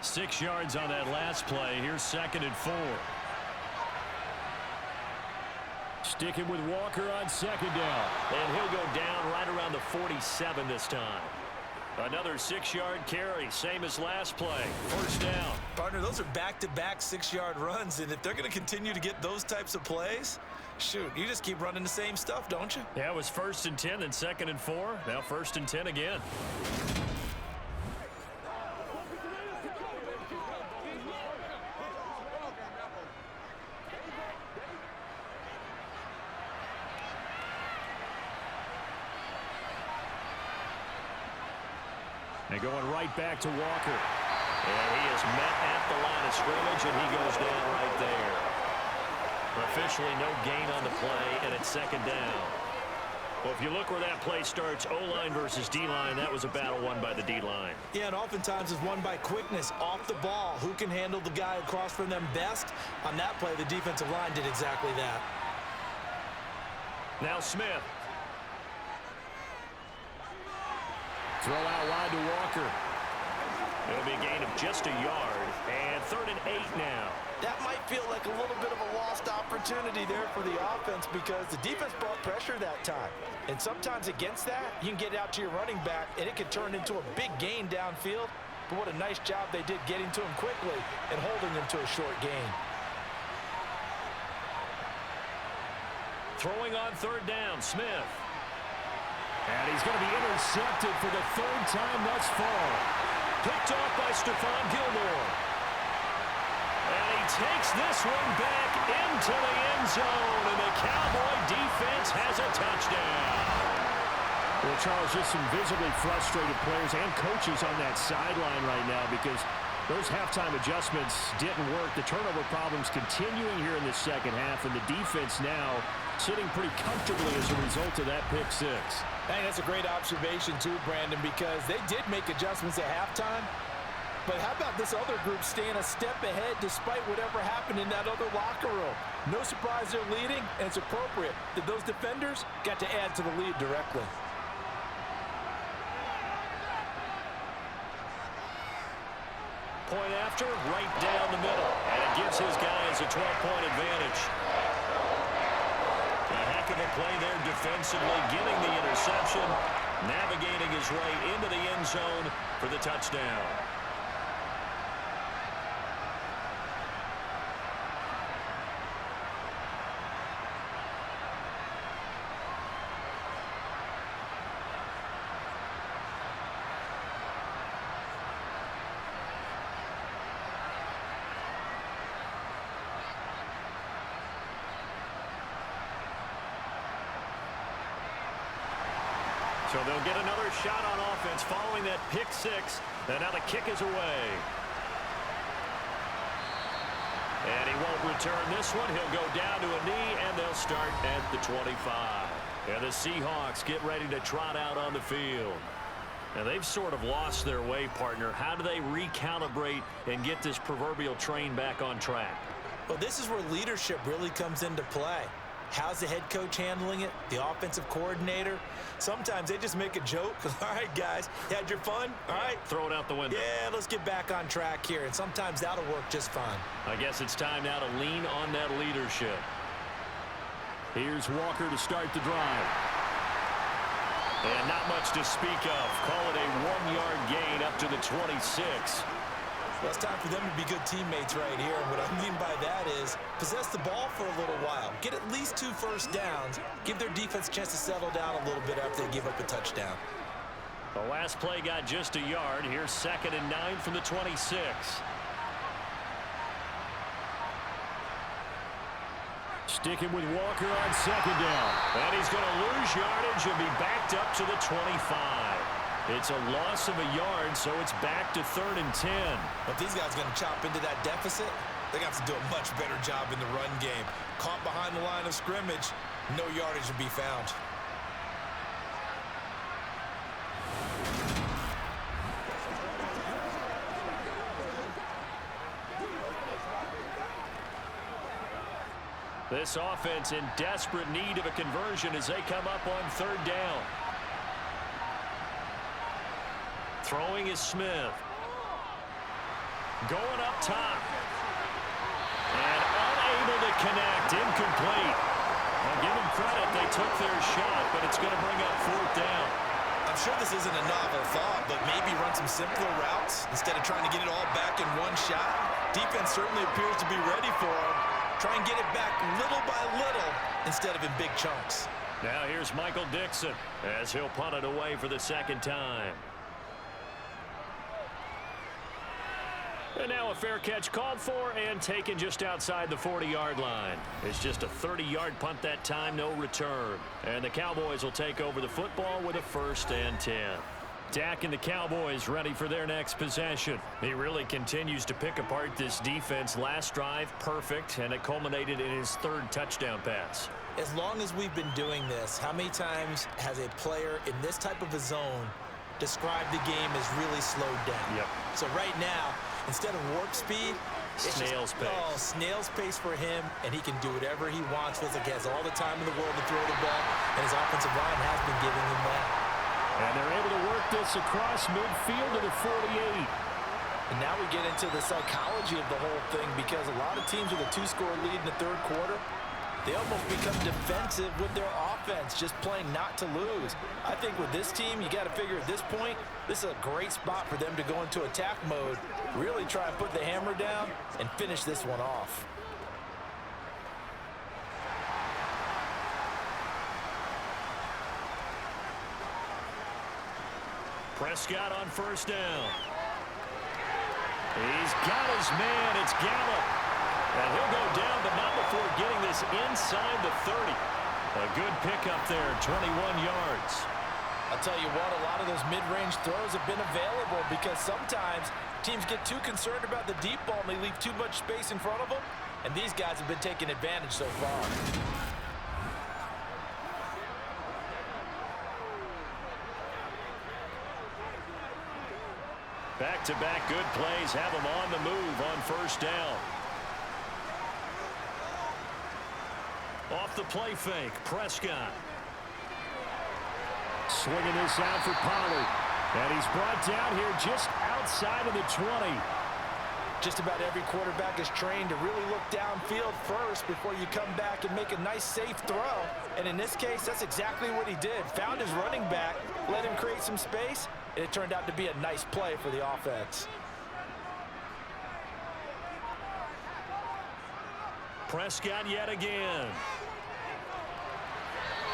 6 yards on that last play. Here's 2nd and 4. Sticking with Walker on 2nd down. And he'll go down right around the 47 this time. Another 6-yard carry, same as last play. 1st down. Partner, those are back-to-back 6-yard runs, and if they're going to continue to get those types of plays, shoot, you just keep running the same stuff, don't you? Yeah, it was 1st and 10, then 2nd and 4. Now 1st and 10 again. And going right back to Walker. And he is met at the line of scrimmage, and he goes down right there. Officially no gain on the play, and it's 2nd down. Well, if you look where that play starts, O-line versus D-line, that was a battle won by the D-line. Yeah, and oftentimes it's won by quickness off the ball. Who can handle the guy across from them best? On that play, the defensive line did exactly that. Now Smith. Throw out wide to Walker. It'll be a gain of just a yard, and 3rd and 8 now. That might feel like a little bit of a lost opportunity there for the offense because the defense brought pressure that time. And sometimes against that, you can get out to your running back, and it can turn into a big gain downfield. But what a nice job they did getting to him quickly and holding him to a short gain. Throwing on 3rd down, Smith. And he's going to be intercepted for the 3rd time thus far. Picked off by Stephon Gilmore. And he takes this one back into the end zone, and the Cowboy defense has a touchdown. Well, Charles, just some visibly frustrated players and coaches on that sideline right now because those halftime adjustments didn't work. The turnover problems continuing here in the second half, and the defense now sitting pretty comfortably as a result of that pick 6. Hey, that's a great observation too, Brandon, because they did make adjustments at halftime. But how about this other group staying a step ahead despite whatever happened in that other locker room? No surprise they're leading, and it's appropriate that those defenders got to add to the lead directly. Point after, right down the middle. And it gives his guys a 12-point advantage. A heck of a play there defensively, getting the interception, navigating his way into the end zone for the touchdown. So they'll get another shot on offense following that pick 6. And now the kick is away. And he won't return this one. He'll go down to a knee, and they'll start at the 25. And the Seahawks get ready to trot out on the field. And they've sort of lost their way, partner. How do they recalibrate and get this proverbial train back on track? Well, this is where leadership really comes into play. How's the head coach handling it? The offensive coordinator? Sometimes they just make a joke. All right, guys, you had your fun? All right. Throw it out the window. Yeah, let's get back on track here. And sometimes that'll work just fine. I guess it's time now to lean on that leadership. Here's Walker to start the drive. And not much to speak of. Call it a 1-yard gain up to the 26. Well, it's time for them to be good teammates right here. And what I mean by that is possess the ball for a little while. Get at least 2 first downs. Give their defense a chance to settle down a little bit after they give up a touchdown. The last play got just a yard. Here's 2nd and 9 from the 26. Sticking with Walker on 2nd down. And he's going to lose yardage and be backed up to the 25. It's a loss of a yard, so it's back to 3rd and 10. If these guys are going to chop into that deficit, they're going to have to do a much better job in the run game. Caught behind the line of scrimmage, no yardage to be found. This offense in desperate need of a conversion as they come up on 3rd down. Throwing is Smith. Going up top. And unable to connect. Incomplete. I'll give them credit. They took their shot, but it's going to bring up 4th down. I'm sure this isn't a novel thought, but maybe run some simpler routes instead of trying to get it all back in one shot. Defense certainly appears to be ready for them. Try and get it back little by little instead of in big chunks. Now here's Michael Dixon as he'll punt it away for the 2nd time. And now a fair catch called for and taken just outside the 40-yard line. It's just a 30-yard punt that time, no return. And the Cowboys will take over the football with a 1st and 10. Dak and the Cowboys ready for their next possession. He really continues to pick apart this defense. Last drive, perfect, and it culminated in his 3rd touchdown pass. As long as we've been doing this, how many times has a player in this type of a zone described the game as really slowed down? Yep. So right now, instead of warp speed, it's snail's pace. Oh, snail's pace for him, and he can do whatever he wants. Feels like he has all the time in the world to throw the ball, and his offensive line has been giving him that. And they're able to work this across midfield to the 48. And now we get into the psychology of the whole thing, because a lot of teams with a 2-score lead in the 3rd quarter, they almost become defensive with their offense, just playing not to lose. I think with this team, you got to figure at this point, this is a great spot for them to go into attack mode, really try and put the hammer down and finish this one off. Prescott on 1st down. He's got his man. It's Gallup. And he'll go down, but not before getting this inside the 30. A good pickup there, 21 yards. I'll tell you what, a lot of those mid-range throws have been available because sometimes teams get too concerned about the deep ball and they leave too much space in front of them, and these guys have been taking advantage so far. Back-to-back good plays have them on the move on 1st down. Off the play fake, Prescott. Swinging this out for Pollard. And he's brought down here just outside of the 20. Just about every quarterback is trained to really look downfield first before you come back and make a nice, safe throw. And in this case, that's exactly what he did. Found his running back, let him create some space, and it turned out to be a nice play for the offense. Prescott yet again.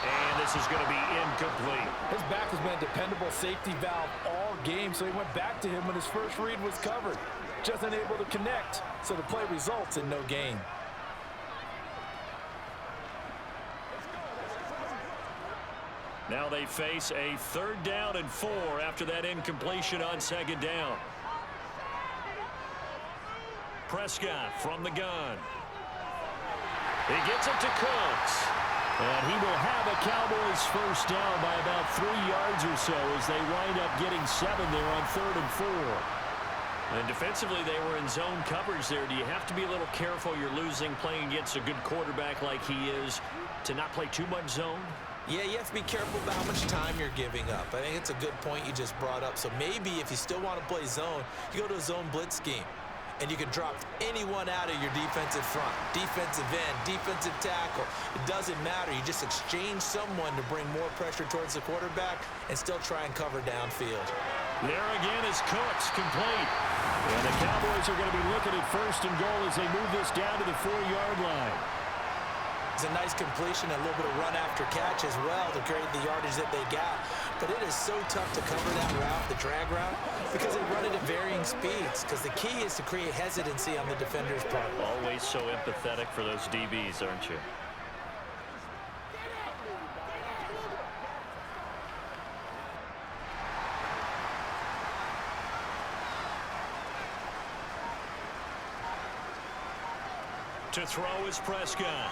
And this is going to be incomplete. His back has been a dependable safety valve all game, so he went back to him when his first read was covered. Just unable to connect, so the play results in no gain. Now they face a 3rd down and 4 after that incompletion on 2nd down. Prescott from the gun. He gets it to Cooks. And he will have a Cowboys 1st down by about 3 yards or so as they wind up getting 7 there on 3rd and 4. And defensively, they were in zone coverage there. Do you have to be a little careful? You're losing playing against a good quarterback like he is to not play too much zone? Yeah, you have to be careful about how much time you're giving up. I think it's a good point you just brought up. So maybe if you still want to play zone, you go to a zone blitz scheme. And you can drop anyone out of your defensive front, defensive end, defensive tackle. It doesn't matter. You just exchange someone to bring more pressure towards the quarterback and still try and cover downfield. There again is Cooks, complete. And the Cowboys are going to be looking at 1st and goal as they move this down to the 4-yard line. It's a nice completion, a little bit of run after catch as well to create the yardage that they got. But it is so tough to cover that route, the drag route, because they run it at varying speeds. Because the key is to create hesitancy on the defender's part. Always so empathetic for those DBs, aren't you? To throw is Prescott.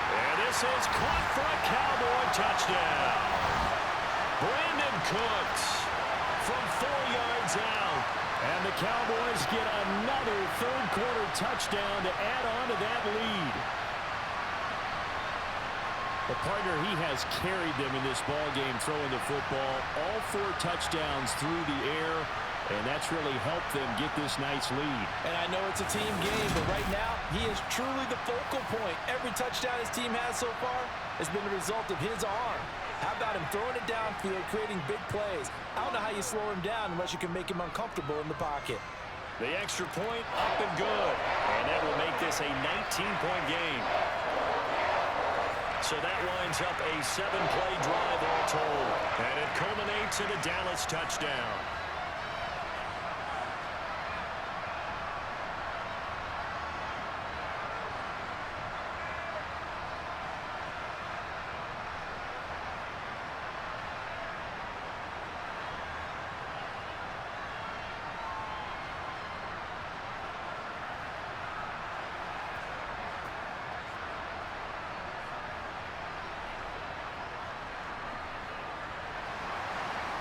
And this is caught for a Cowboy touchdown. Brandon Cooks from 4 yards out. And the Cowboys get another third-quarter touchdown to add on to that lead. The partner, he has carried them in this ball game throwing the football. All 4 touchdowns through the air. And that's really helped them get this nice lead. And I know it's a team game, but right now, he is truly the focal point. Every touchdown his team has so far has been the result of his arm. How about him throwing it downfield, creating big plays? I don't know how you slow him down unless you can make him uncomfortable in the pocket. The extra point up and good. And that will make this a 19-point game. So that winds up a 7-play drive all told. And it culminates in a Dallas touchdown.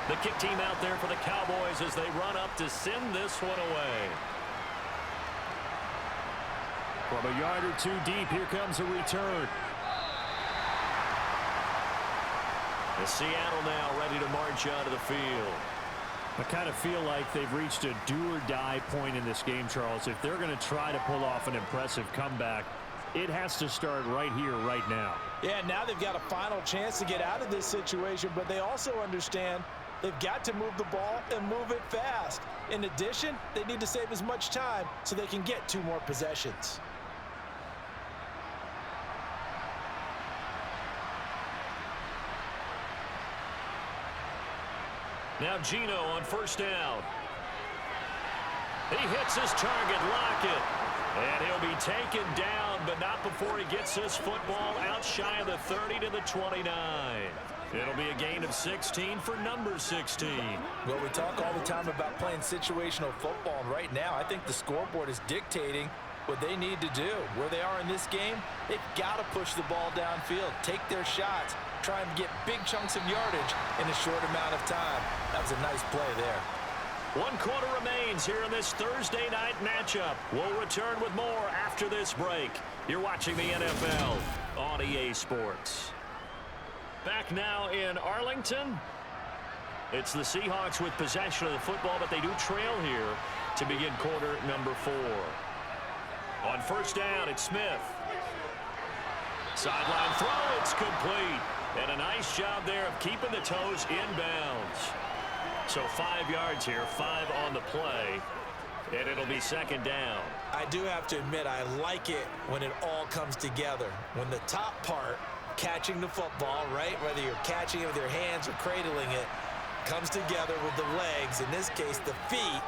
The kick team out there for the Cowboys as they run up to send this one away. From a yard or 2 deep, here comes a return. The Seattle now ready to march onto the field. I kind of feel like they've reached a do-or-die point in this game, Charles. If they're going to try to pull off an impressive comeback, it has to start right here, right now. Yeah, now they've got a final chance to get out of this situation, but they also understand they've got to move the ball and move it fast. In addition, they need to save as much time so they can get 2 more possessions. Now Gino on 1st down. He hits his target, Lockett. And he'll be taken down, but not before he gets his football out shy of the 30 to the 29. It'll be a gain of 16 for number 16. Well, we talk all the time about playing situational football, and right now I think the scoreboard is dictating what they need to do. Where they are in this game, they've got to push the ball downfield, take their shots, try and get big chunks of yardage in a short amount of time. That was a nice play there. 1 quarter remains here in this Thursday night matchup. We'll return with more after this break. You're watching the NFL on EA Sports. Back now in Arlington. It's the Seahawks with possession of the football, but they do trail here to begin quarter number 4. On 1st down, it's Smith. Sideline throw, it's complete. And a nice job there of keeping the toes inbounds. So 5 yards here, 5 on the play, and it'll be 2nd down. I do have to admit, I like it when it all comes together. When the top part, catching the football, right, whether you're catching it with your hands or cradling it, comes together with the legs, in this case the feet,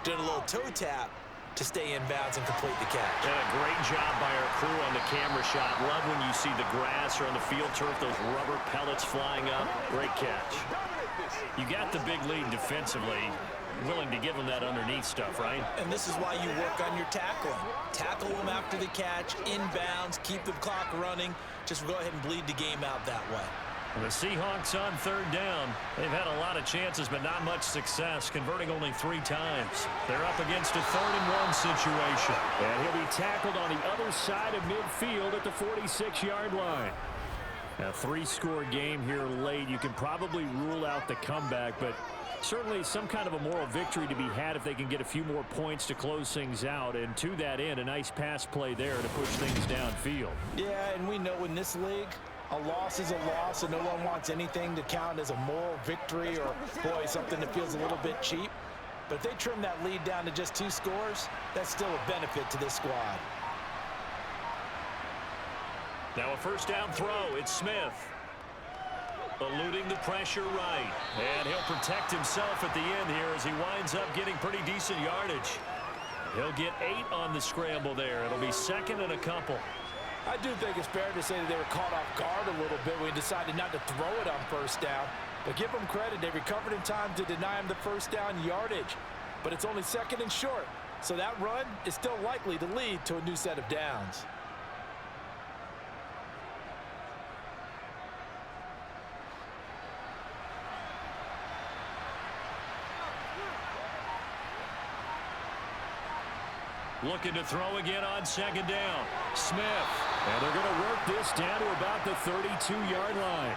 doing a little toe tap to stay in bounds and complete the catch. And a great job by our crew on the camera shot. Love when you see the grass or on the field turf, those rubber pellets flying up. Great catch. You got the big lead defensively, willing to give them that underneath stuff, right? And this is why you work on your tackling. Tackle them after the catch, inbounds, keep the clock running. Just go ahead and bleed the game out that way. The Seahawks on 3rd down. They've had a lot of chances, but not much success, converting only 3 times. They're up against a 3rd and 1 situation. And he'll be tackled on the other side of midfield at the 46-yard line. A 3-score game here late. You can probably rule out the comeback, but certainly some kind of a moral victory to be had if they can get a few more points to close things out. And to that end, a nice pass play there to push things downfield. Yeah, and we know in this league, A loss is a loss, and no one wants anything to count as a moral victory or, boy, something that feels a little bit cheap. But if they trim that lead down to just 2 scores, that's still a benefit to this squad. Now a first down throw. It's Smith. Eluding the pressure right. And he'll protect himself at the end here as he winds up getting pretty decent yardage. He'll get 8 on the scramble there. It'll be second and a couple. I do think it's fair to say that they were caught off guard a little bit when he decided not to throw it on first down. But give them credit. They recovered in time to deny him the first down yardage. But it's only second and short. So that run is still likely to lead to a new set of downs. Looking to throw again on second down. Smith. And they're going to work this down to about the 32-yard line.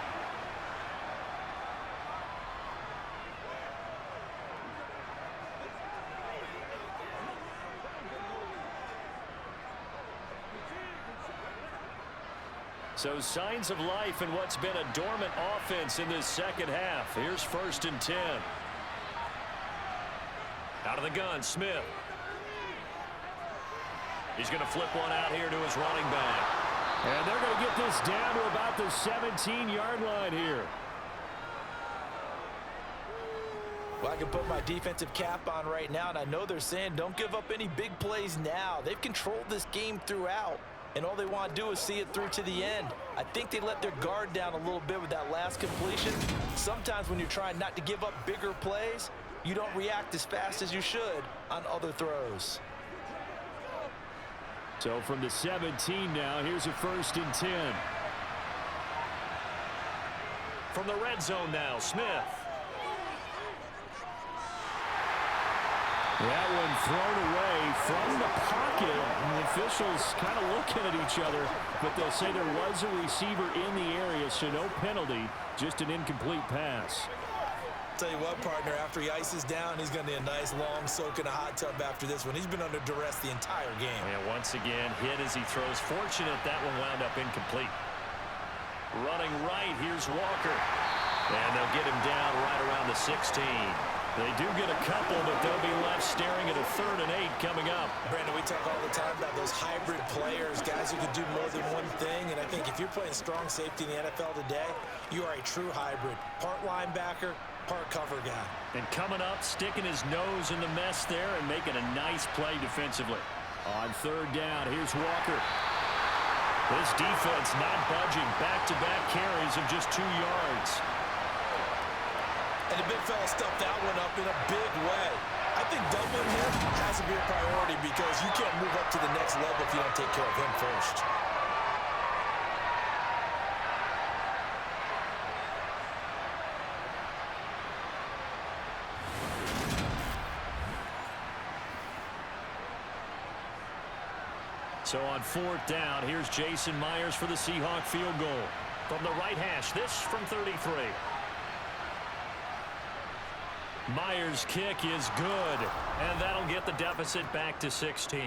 So signs of life in what's been a dormant offense in this second half. Here's first and 10. Out of the gun, Smith. He's going to flip one out here to his running back. And they're going to get this down to about the 17-yard line here. Well, I can put my defensive cap on right now, and I know they're saying don't give up any big plays now. They've controlled this game throughout, and all they want to do is see it through to the end. I think they let their guard down a little bit with that last completion. Sometimes when you're trying not to give up bigger plays, you don't react as fast as you should on other throws. So from the 17 now, here's a first and 10. From the red zone now, Smith. That one thrown away from the pocket. And the officials kind of looking at each other, but they'll say there was a receiver in the area, so no penalty, just an incomplete pass. Tell you what, partner, after he ices down, he's going to need a nice long soak in a hot tub after this one. He's been under duress the entire game. And once again, hit as he throws. Fortunate that one wound up incomplete. Running right, here's Walker. And they'll get him down right around the 16. They do get a couple, but they'll be left staring at a 3rd and 8 coming up. Brandon, we talk all the time about those hybrid players, guys who can do more than one thing. And I think if you're playing strong safety in the NFL today, you are a true hybrid. Part linebacker, part cover guy. And coming up, sticking his nose in the mess there and making a nice play defensively. On 3rd down, here's Walker. This defense not budging. Back-to-back carries of just 2 yards. And the big fella stuffed that one up in a big way. I think doubling him has to be a priority because you can't move up to the next level if you don't take care of him first. So on 4th down, here's Jason Myers for the Seahawk field goal. From the right hash, this from 33. Myers' kick is good, and that'll get the deficit back to 16.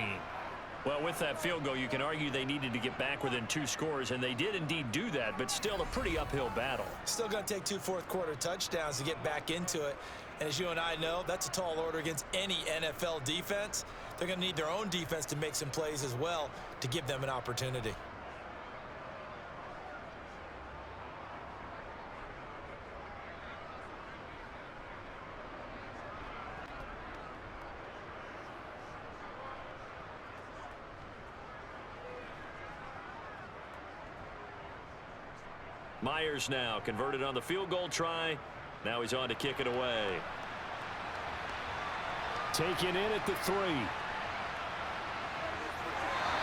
Well, with that field goal, you can argue they needed to get back within 2 scores, and they did indeed do that, but still a pretty uphill battle. Still going to take 2 fourth-quarter touchdowns to get back into it. And as you and I know, that's a tall order against any NFL defense. They're going to need their own defense to make some plays as well to give them an opportunity. Myers now converted on the field goal try. Now he's on to kick it away. Taken in at the 3.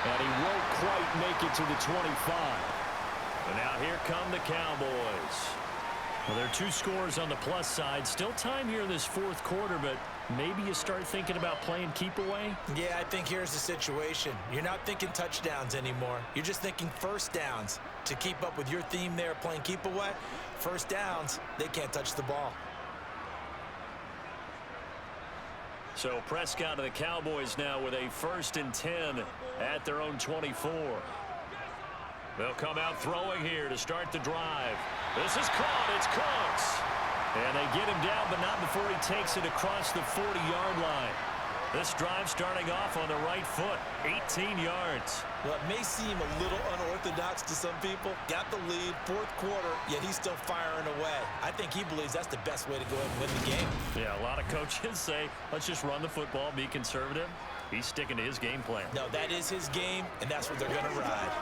And he won't quite make it to the 25. And now here come the Cowboys. Well, there are 2 scores on the plus side. Still time here in this 4th quarter, but maybe you start thinking about playing keep away? Yeah, I think here's the situation. You're not thinking touchdowns anymore. You're just thinking first downs. To keep up with your theme there, playing keep away, first downs, they can't touch the ball. So Prescott and the Cowboys now with a 1st and 10 at their own 24. They'll come out throwing here to start the drive. This is caught. It's Cooks. And they get him down, but not before he takes it across the 40-yard line. This drive starting off on the right foot, 18 yards. Well, it may seem a little unorthodox to some people. Got the lead, fourth quarter, yet he's still firing away. I think he believes that's the best way to go ahead and win the game. Yeah, a lot of coaches say, let's just run the football, be conservative. He's sticking to his game plan. No, that is his game, and that's what they're going to ride.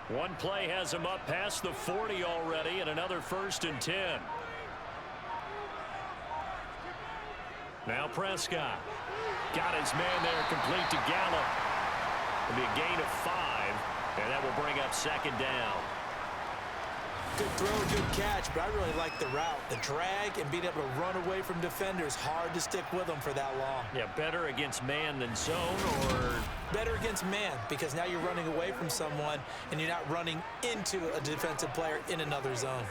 One play has him up past the 40 already, and another 1st and 10. Now Prescott. Got his man there, complete to Gallup. It'll be a gain of 5, and that will bring up 2nd down. Good throw, good catch, but I really like the route. The drag and being able to run away from defenders, hard to stick with them for that long. Yeah, better against man than zone, or? Better against man, because now you're running away from someone and you're not running into a defensive player in another zone.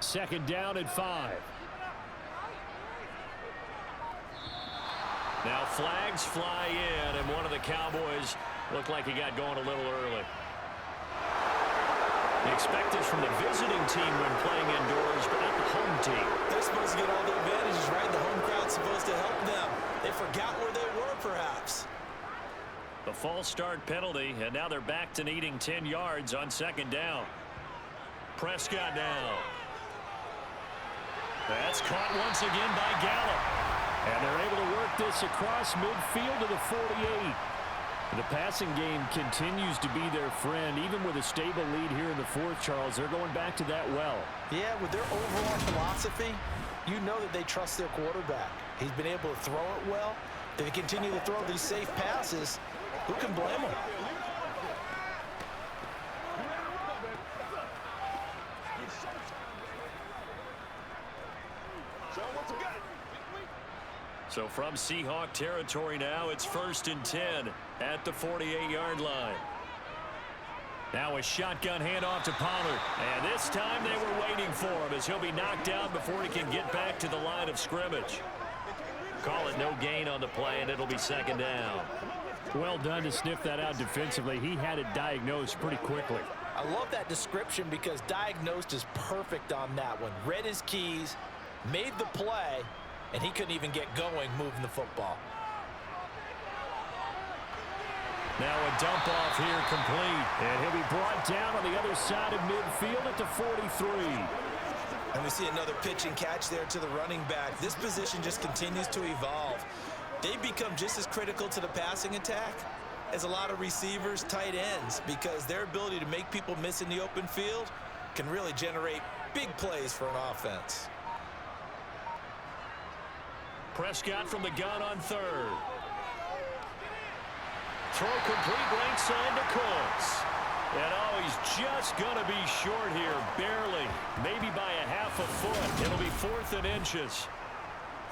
2nd down and 5. Now flags fly in, and one of the Cowboys looked like he got going a little early. You expect this from the visiting team when playing indoors, but not the home team. They're supposed to get all the advantages, right? The home crowd's supposed to help them. They forgot where they were, perhaps. The false start penalty, and now they're back to needing 10 yards on 2nd down. Prescott now. That's caught once again by Gallup. And they're able to work this across midfield to the 48. The passing game continues to be their friend. Even with a stable lead here in the 4th, Charles, they're going back to that well. Yeah, with their overall philosophy, you know that they trust their quarterback. He's been able to throw it well. They continue to throw these safe passes. Who can blame them? So from Seahawk territory now, it's 1st and 10 at the 48-yard line. Now a shotgun handoff to Pollard. And this time they were waiting for him as he'll be knocked out before he can get back to the line of scrimmage. Call it no gain on the play, and it'll be 2nd down. Well done to sniff that out defensively. He had it diagnosed pretty quickly. I love that description because diagnosed is perfect on that one. Read his keys, made the play, and he couldn't even get going moving the football. Now a dump off here complete. And he'll be brought down on the other side of midfield at the 43. And we see another pitch and catch there to the running back. This position just continues to evolve. They become just as critical to the passing attack as a lot of receivers, tight ends, because their ability to make people miss in the open field can really generate big plays for an offense. Prescott from the gun on 3rd. Throw complete right side to Cooks. And oh, he's just going to be short here, barely. Maybe by a half a foot. It'll be 4th and inches.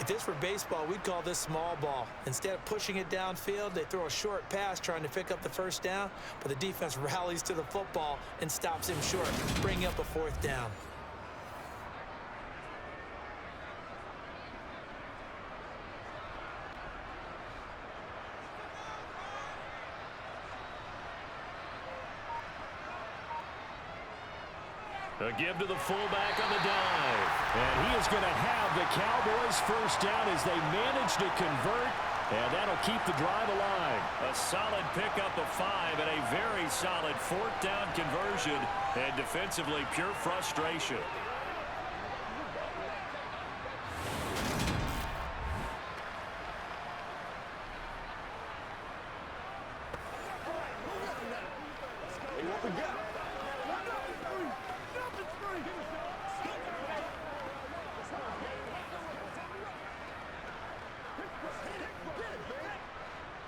If this were baseball, we'd call this small ball. Instead of pushing it downfield, they throw a short pass trying to pick up the 1st down, but the defense rallies to the football and stops him short, bringing up a 4th down. A give to the fullback on the dive. And he is going to have the Cowboys 1st down as they manage to convert, and that'll keep the drive alive. A solid pickup of 5 and a very solid 4th down conversion, and defensively pure frustration.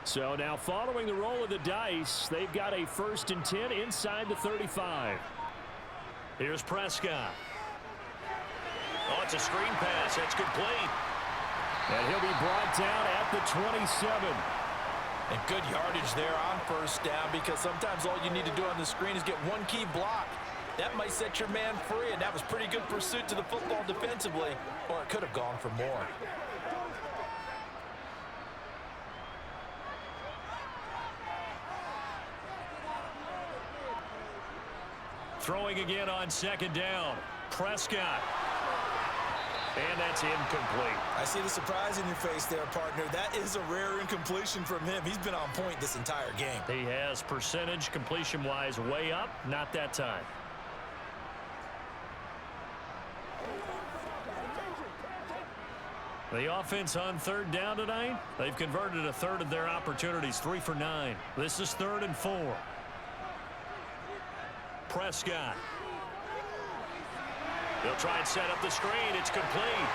So now following the roll of the dice, they've got a 1st and 10 inside the 35. Here's Prescott. Oh, it's a screen pass. That's complete. And he'll be brought down at the 27. And good yardage there on 1st down, because sometimes all you need to do on the screen is get one key block. That might set your man free, and that was pretty good pursuit to the football defensively, or it could have gone for more. Throwing again on second down. Prescott. And that's incomplete. I see the surprise in your face there, partner. That is a rare incompletion from him. He's been on point this entire game. He has percentage completion-wise way up. Not that time. The offense on third down tonight, they've converted a third of their opportunities, 3 for 9. This is 3rd and 4. Prescott. They'll try and set up the screen. It's complete.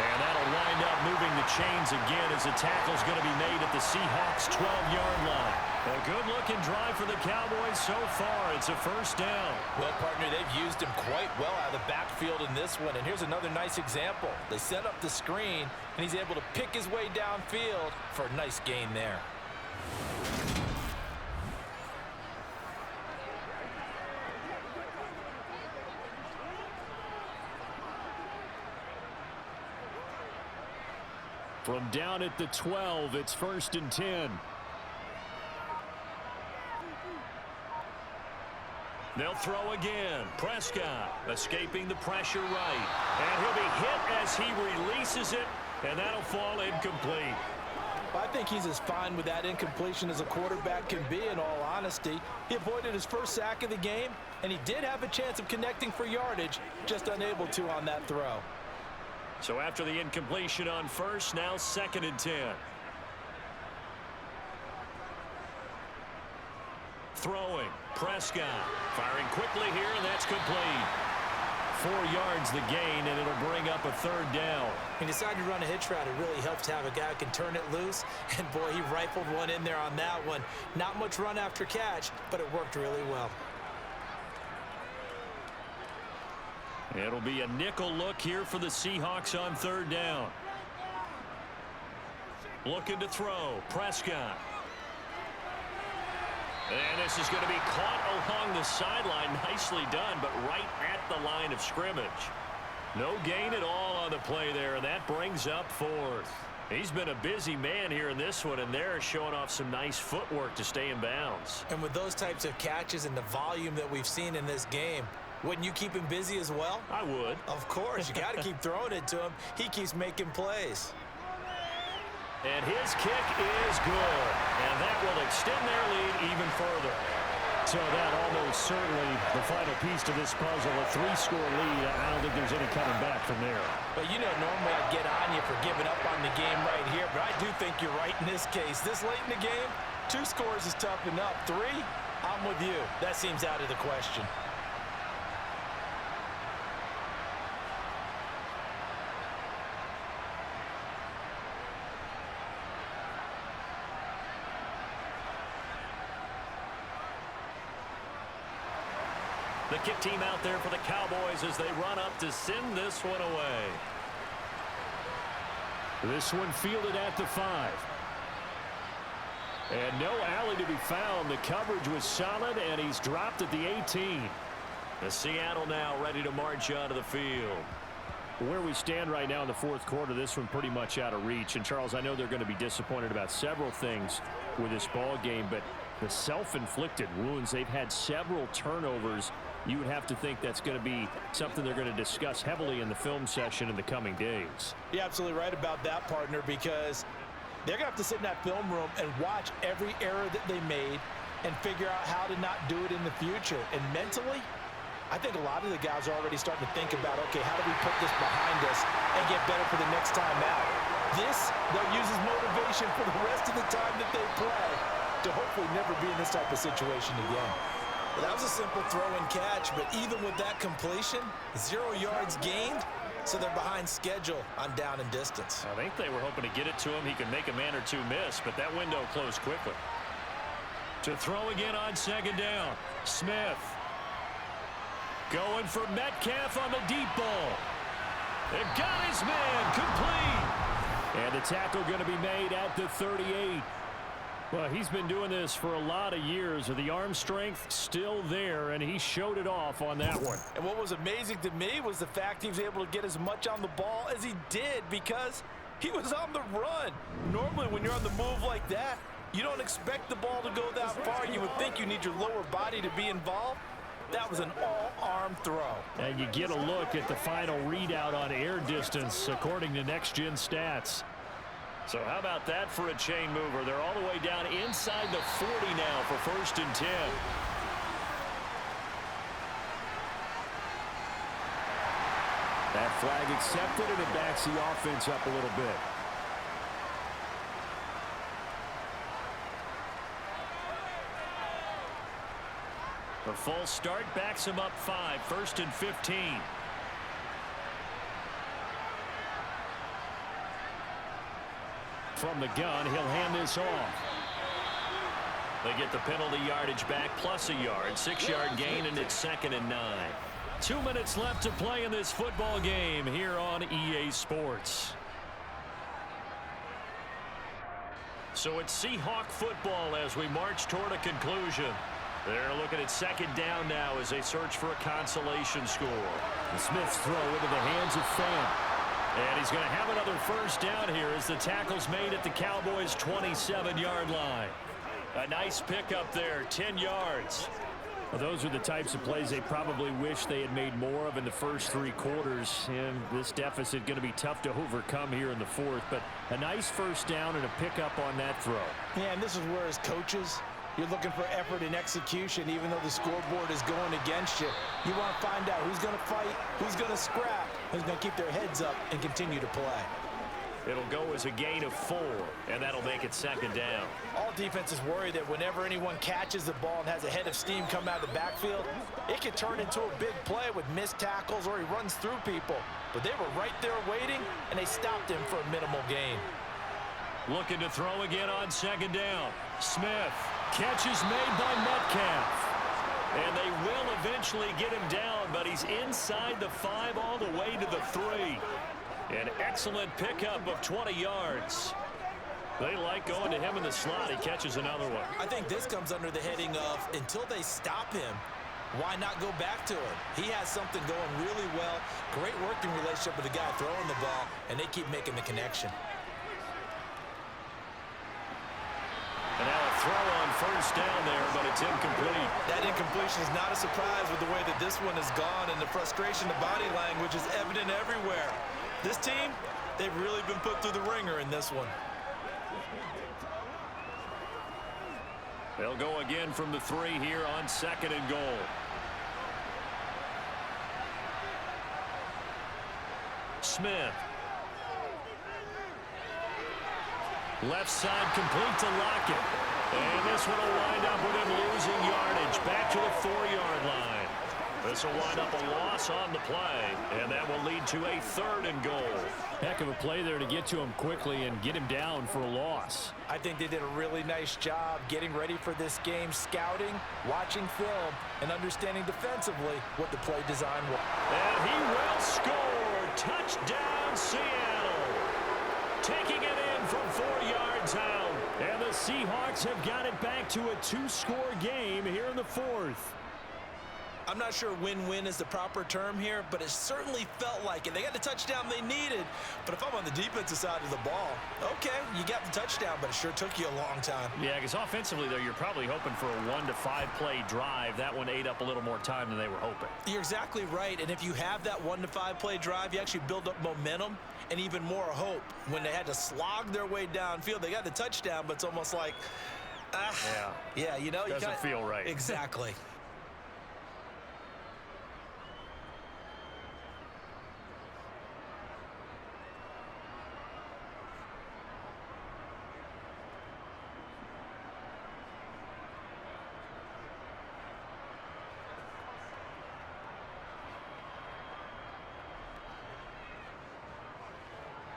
And that'll wind up moving the chains again as the tackle's going to be made at the Seahawks' 12-yard line. A good-looking drive for the Cowboys so far. It's a first down. Well, partner, they've used him quite well out of the backfield in this one. And here's another nice example. They set up the screen, and he's able to pick his way downfield for a nice gain there. From down at the 12, it's 1st and 10. They'll throw again. Prescott escaping the pressure right. And he'll be hit as he releases it, and that'll fall incomplete. I think he's as fine with that incompletion as a quarterback can be, in all honesty. He avoided his first sack of the game, and he did have a chance of connecting for yardage, just unable to on that throw. So after the incompletion on first, now 2nd and 10. Throwing. Prescott firing quickly here, and that's complete. 4 yards the gain, and it'll bring up a 3rd down. He decided to run a hitch route. It really helps to have a guy who can turn it loose. And, boy, he rifled one in there on that one. Not much run after catch, but it worked really well. It'll be a nickel look here for the Seahawks on 3rd down. Looking to throw. Prescott. And this is going to be caught along the sideline. Nicely done, but right at the line of scrimmage. No gain at all on the play there, and that brings up 4th. He's been a busy man here in this one, and they're showing off some nice footwork to stay in bounds. And with those types of catches and the volume that we've seen in this game, wouldn't you keep him busy as well? I would. Of course. You got to keep throwing it to him. He keeps making plays. And his kick is good. And that will extend their lead even further. So that almost certainly the final piece to this puzzle, a 3-score lead. I don't think there's any coming back from there. But, you know, normally I'd get on you for giving up on the game right here, but I do think you're right in this case. This late in the game, 2 scores is tough enough. 3, I'm with you. That seems out of the question. The kick team out there for the Cowboys as they run up to send this one away. This one fielded at the 5. And no alley to be found. The coverage was solid, and he's dropped at the 18. The Seattle now ready to march onto the field. Where we stand right now in the 4th quarter, this one pretty much out of reach. And, Charles, I know they're going to be disappointed about several things with this ball game, but the self-inflicted wounds, they've had several turnovers. You would have to think that's going to be something they're going to discuss heavily in the film session in the coming days. You're absolutely right about that, partner, because they're going to have to sit in that film room and watch every error that they made and figure out how to not do it in the future. And mentally, I think a lot of the guys are already starting to think about, okay, how do we put this behind us and get better for the next time out? This, they'll use as motivation for the rest of the time that they play to hopefully never be in this type of situation again. Well, that was a simple throw and catch, but even with that completion, 0 yards gained, so they're behind schedule on down and distance. I think they were hoping to get it to him. He could make a man or two miss, but that window closed quickly. To throw again on 2nd down. Smith. Going for Metcalf on the deep ball. It got his man complete. And the tackle going to be made at the 38. Well, he's been doing this for a lot of years. The arm strength still there, and he showed it off on that one. And what was amazing to me was the fact he was able to get as much on the ball as he did because he was on the run. Normally, when you're on the move like that, you don't expect the ball to go that far. You would think you need your lower body to be involved. That was an all-arm throw. And you get a look at the final readout on air distance, according to Next Gen Stats. So how about that for a chain mover? They're all the way down inside the 40 now for 1st and 10. That flag accepted, and it backs the offense up a little bit. The false start backs him up 5, 1st and 15. From the gun, he'll hand this off. They get the penalty yardage back plus a yard, 6-yard gain, and it's 2nd and 9. 2 minutes left to play in this football game here on EA Sports. So it's Seahawk football as we march toward a conclusion. They're looking at 2nd down now as they search for a consolation score. The Smith's throw into the hands of Fan. And he's going to have another 1st down here as the tackle's made at the Cowboys' 27-yard line. A nice pickup there, 10 yards. Well, those are the types of plays they probably wish they had made more of in the first 3 quarters. And this deficit going to be tough to overcome here in the 4th. But a nice 1st down and a pickup on that throw. Yeah, and this is where, as coaches, you're looking for effort and execution, even though the scoreboard is going against you. You want to find out who's going to fight, who's going to scrap, who's going to keep their heads up and continue to play. It'll go as a gain of 4, and that'll make it 2nd down. All defenses worry that whenever anyone catches the ball and has a head of steam come out of the backfield, it can turn into a big play with missed tackles or he runs through people. But they were right there waiting, and they stopped him for a minimal gain. Looking to throw again on 2nd down. Smith. Catch is made by Metcalf. And they will eventually get him down, but he's inside the 5 all the way to the 3. An excellent pickup of 20 yards. They like going to him in the slot. He catches another one. I think this comes under the heading of, until they stop him, why not go back to him? He has something going really well. Great working relationship with the guy throwing the ball, and they keep making the connection. And now a throw on 1st down there, but it's incomplete. That incompletion is not a surprise with the way that this one has gone, and the frustration, the body language is evident everywhere. This team, they've really been put through the ringer in this one. They'll go again from the 3 here on 2nd and goal. Smith. Left side complete to Lockett. And this one will wind up with him losing yardage back to the 4-yard line. This will wind up a loss on the play, and that will lead to a 3rd and goal. Heck of a play there to get to him quickly and get him down for a loss. I think they did a really nice job getting ready for this game, scouting, watching film, and understanding defensively what the play design was. And he will score. Touchdown, Seattle. Taking it in from 4 yards out. And the Seahawks have got it back to a 2-score game here in the 4th. I'm not sure win-win is the proper term here, but it certainly felt like it. They got the touchdown they needed, but if I'm on the defensive side of the ball, okay, you got the touchdown, but it sure took you a long time. Yeah, because offensively, though, you're probably hoping for a 1 to 5 play drive. That one ate up a little more time than they were hoping. You're exactly right, and if you have that 1 to 5 play drive, you actually build up momentum and even more hope. When they had to slog their way downfield, they got the touchdown, but it's almost like, yeah, you know. Doesn't feel right. Exactly.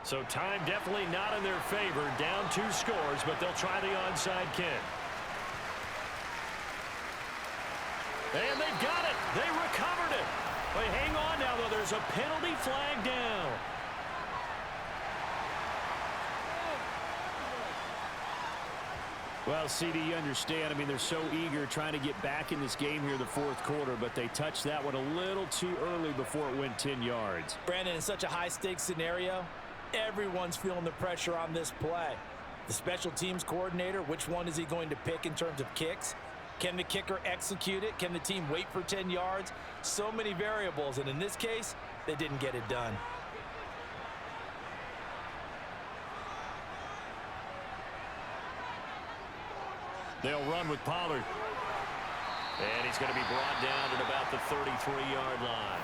So time definitely not in their favor. Down 2 scores, but they'll try the onside kick. And they've got it. They recovered it. But hang on now, though. There's a penalty flag down. Well, CD, you understand. I mean, they're so eager trying to get back in this game here in the 4th quarter, but they touched that one a little too early before it went 10 yards. Brandon, in such a high-stakes scenario, everyone's feeling the pressure on this play. The special teams coordinator, which one is he going to pick in terms of kicks? Can the kicker execute it? Can the team wait for 10 yards? So many variables, and in this case, they didn't get it done. They'll run with Pollard. And he's going to be brought down at about the 33-yard line.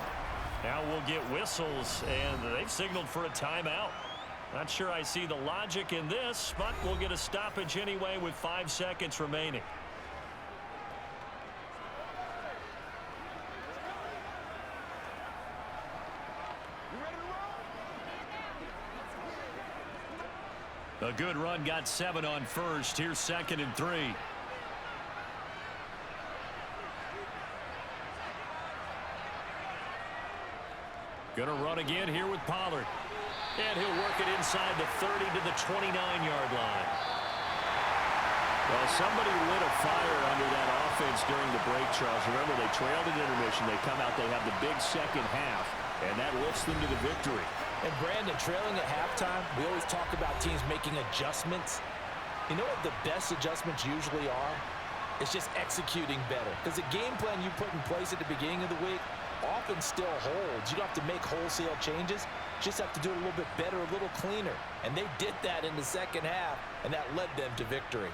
Now we'll get whistles, and they've signaled for a timeout. Not sure I see the logic in this, but we'll get a stoppage anyway with 5 seconds remaining. A good run, got 7 on first. Here's 2nd and 3. Going to run again here with Pollard. And he'll work it inside the 30 to the 29-yard line. Well, somebody lit a fire under that offense during the break, Charles. Remember, they trailed at intermission. They come out, they have the big second half, and that lifts them to the victory. And Brandon, trailing at halftime, we always talk about teams making adjustments. You know what the best adjustments usually are? It's just executing better. Because the game plan you put in place at the beginning of the week often still holds. You don't have to make wholesale changes. You just have to do it a little bit better, a little cleaner. And they did that in the second half, and that led them to victory.